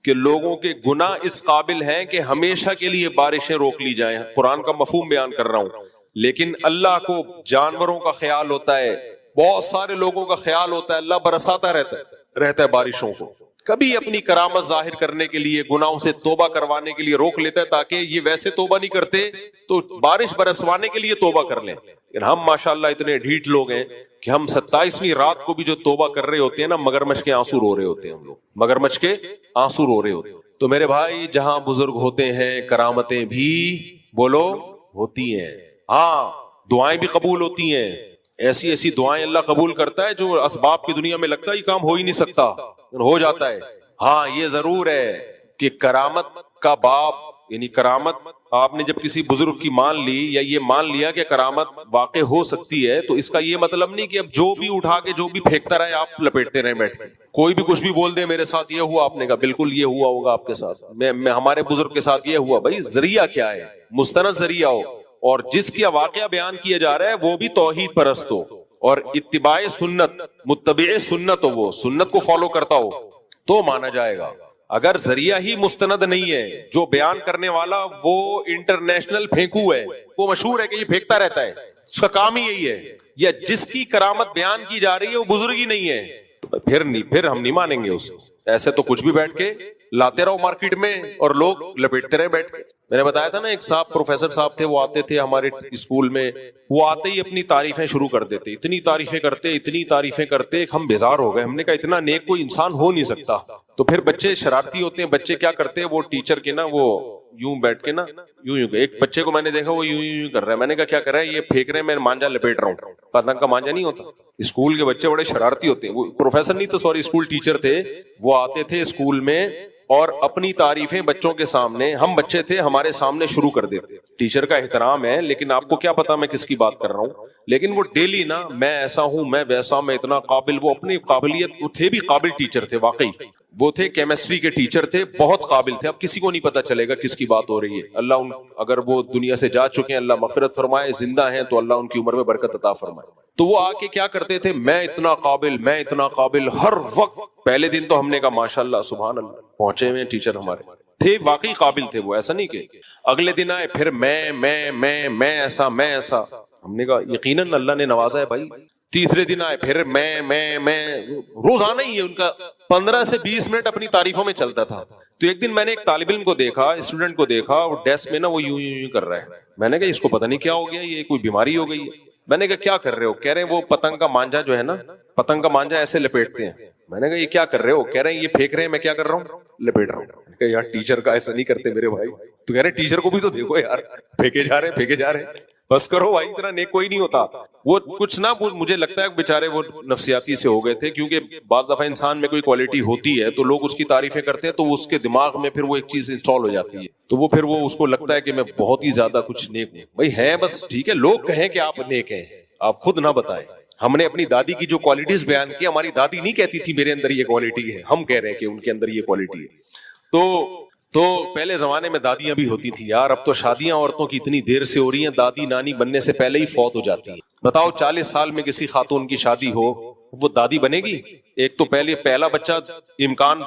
کہ لوگوں کے گناہ اس قابل ہیں کہ ہمیشہ کے لیے بارشیں روک لی جائیں. قرآن کا مفہوم بیان کر رہا ہوں. لیکن اللہ کو جانوروں کا خیال ہوتا ہے, بہت سارے لوگوں کا خیال ہوتا ہے, اللہ برساتا رہتا ہے بارشوں کو. کبھی اپنی کرامت ظاہر کرنے کے لیے, گناہوں سے توبہ کروانے کے لیے روک لیتا ہے, تاکہ یہ ویسے توبہ نہیں کرتے تو بارش برسوانے کے لیے توبہ کر لیں. لیکن ہم ماشاءاللہ اتنے ڈھیٹ لوگ ہیں کہ ہم 27ویں رات کو بھی جو توبہ کر رہے ہوتے ہیں نا, مگرمچھ کے آنسو رو رہے ہوتے ہیں. ہم لوگ مگرمچھ کے آنسو رو رہے ہوتے ہیں. تو میرے بھائی جہاں بزرگ ہوتے ہیں کرامتیں بھی بولو ہوتی ہیں. ہاں دعائیں بھی قبول ہوتی ہیں, ایسی ایسی دعائیں اللہ قبول کرتا ہے جو اسباب کی دنیا میں لگتا ہے یہ کام ہو ہی نہیں سکتا, ہو جاتا ہے. ہاں یہ ضرور ہے کہ کرامت کا باب, یعنی کرامت آپ نے جب کسی بزرگ کی مان لی یا یہ مان لیا کہ کرامت واقع ہو سکتی ہے, تو اس کا یہ مطلب نہیں کہ اب جو بھی اٹھا کے جو بھی پھینکتا رہے آپ لپیٹتے رہے بیٹھ کے. کوئی بھی کچھ بھی بول دے میرے ساتھ یہ ہوا, آپ نے کہا بالکل یہ ہوا ہوگا آپ کے ساتھ, میں ہمارے بزرگ کے ساتھ یہ ہوا. بھائی ذریعہ کیا ہے؟ مستند ذریعہ ہو, اور جس کی واقعہ بیان کیا جا رہا ہے وہ بھی توحید پرست ہو, اور اتباع سنت, متبع سنت ہو, وہ سنت کو فالو کرتا ہو تو مانا جائے گا. اگر ذریعہ ہی مستند نہیں ہے, جو بیان کرنے والا وہ انٹرنیشنل پھینکو ہے, وہ مشہور ہے کہ یہ پھینکتا رہتا ہے, اس کا کام ہی یہی ہے, یا جس کی کرامت بیان کی جا رہی ہے وہ بزرگ ہی نہیں ہے, تو پھر ہم نہیں مانیں گے اسے. ایسے تو کچھ بھی بیٹھ کے لاتے رہو مارکیٹ میں اور لوگ لپیٹتے رہے بیٹھ کے. میں نے بتایا تھا نا ایک صاحب پروفیسر صاحب تھے, وہ آتے تھے ہمارے اسکول میں, وہ آتے ہی اپنی تعریفیں شروع کر دیتے, اتنی تعریفیں کرتے ہم بیزار ہو گئے. ہم نے کہا اتنا نیک کوئی انسان ہو نہیں سکتا. تو پھر بچے شرارتی ہوتے ہیں, بچے کیا کرتے ہیں, وہ ٹیچر کے نا وہ یوں بیٹھ کے نا یوں ایک بچے کو میں نے دیکھا وہ یوں کر رہا ہے. میں نے کہا کیا کر رہا ہے؟ یہ پھینک رہے ہیں, میں مانجا لپیٹ رہا ہوں. پتنگ کا مانجا نہیں ہوتا. اسکول کے بچے بڑے شرارتی ہوتے ہیں. وہ پروفیسر نہیں تو سوری اسکول ٹیچر تھے, وہ آتے تھے اسکول میں اور اپنی تعریفیں بچوں کے سامنے, ہم بچے تھے ہمارے سامنے شروع کر دیتے. ٹیچر کا احترام ہے, لیکن آپ کو کیا پتا میں کس کی بات کر رہا ہوں. لیکن وہ ڈیلی نا میں ایسا ہوں, میں ویسا, میں اتنا قابل, وہ اپنی قابلیت, وہ تھے بھی قابل ٹیچر تھے واقعی. وہ تھے کیمسٹری کے ٹیچر تھے, بہت قابل تھے. اب کسی کو نہیں پتا چلے گا کس کی بات ہو رہی ہے. اللہ اگر وہ دنیا سے جا چکے ہیں اللہ مغفرت فرمائے, زندہ ہیں تو اللہ ان کی عمر میں برکت عطا فرمائے. تو وہ آ کے کیا کرتے تھے, میں اتنا قابل, ہر وقت. پہلے دن تو ہم نے کہا ماشاءاللہ سبحان اللہ, پہنچے ہوئے ٹیچر ہمارے تھے, واقعی قابل تھے وہ, ایسا نہیں کہ. اگلے دن آئے پھر میں ایسا. ہم نے کہا یقیناً اللہ نے نوازا ہے بھائی. تیسرے دن آئے پھر میں روزانہ ہی ان کا 15 سے 20 منٹ اپنی تعریفوں میں چلتا تھا. تو ایک دن میں نے ایک طالب علم کو دیکھا, اسٹوڈنٹ کو دیکھا, وہ ڈیسک میں نا وہ یوں کر رہا ہے. میں نے کہا اس کو پتہ نہیں کیا ہو گیا, یہ کوئی بیماری ہو گئی ہے. میں نے کہا کیا کر رہے ہو؟ کہہ رہے ہیں وہ پتنگ کا مانجا جو ہے نا, پتنگ کا مانجا ایسے لپیٹتے ہیں. میں نے کہا یہ کیا کر رہے ہو؟ کہہ رہے ہیں یہ پھینک رہے ہیں, میں کیا کر رہا ہوں؟ لپیٹ رہا ہوں. میں نے کہا یار ٹیچر کا ایسا نہیں کرتے میرے بھائی. تو کہہ رہے ٹیچر کو بھی تو دیکھو یار, پھینکے جا رہے. بس کرو بھائی، اتنا نیک کوئی نہیں ہوتا. وہ کچھ نہ مجھے لگتا ہے بیچارے وہ نفسیاتی سے ہو گئے تھے، کیونکہ بعض دفعہ انسان میں کوئی کوالٹی ہوتی ہے تو لوگ اس کی تعریفیں کرتے ہیں، تو اس کے دماغ میں پھر وہ ایک چیز انسٹال ہو جاتی ہے، تو وہ پھر وہ اس کو لگتا ہے کہ میں بہت ہی زیادہ کچھ نیک ہوں. بھائی ہے بس ٹھیک ہے، لوگ کہیں کہ آپ نیک ہیں، آپ خود نہ بتائیں. ہم نے اپنی دادی کی جو کوالٹیز بیان کی، ہماری دادی نہیں کہتی تھی میرے اندر یہ کوالٹی ہے، ہم کہہ رہے ہیں کہ ان کے اندر یہ کوالٹی ہے. تو پہلے زمانے میں دادیاں بھی ہوتی تھیں یار. اب تو شادیاں عورتوں کی اتنی دیر سے ہو رہی ہیں، دادی نانی بننے سے پہلے ہی فوت ہو جاتی ہیں. بتاؤ 40 سال میں کسی خاتون کی شادی ہو، وہ دادی بنے گی؟ ایک تو پہلا بچہ امکان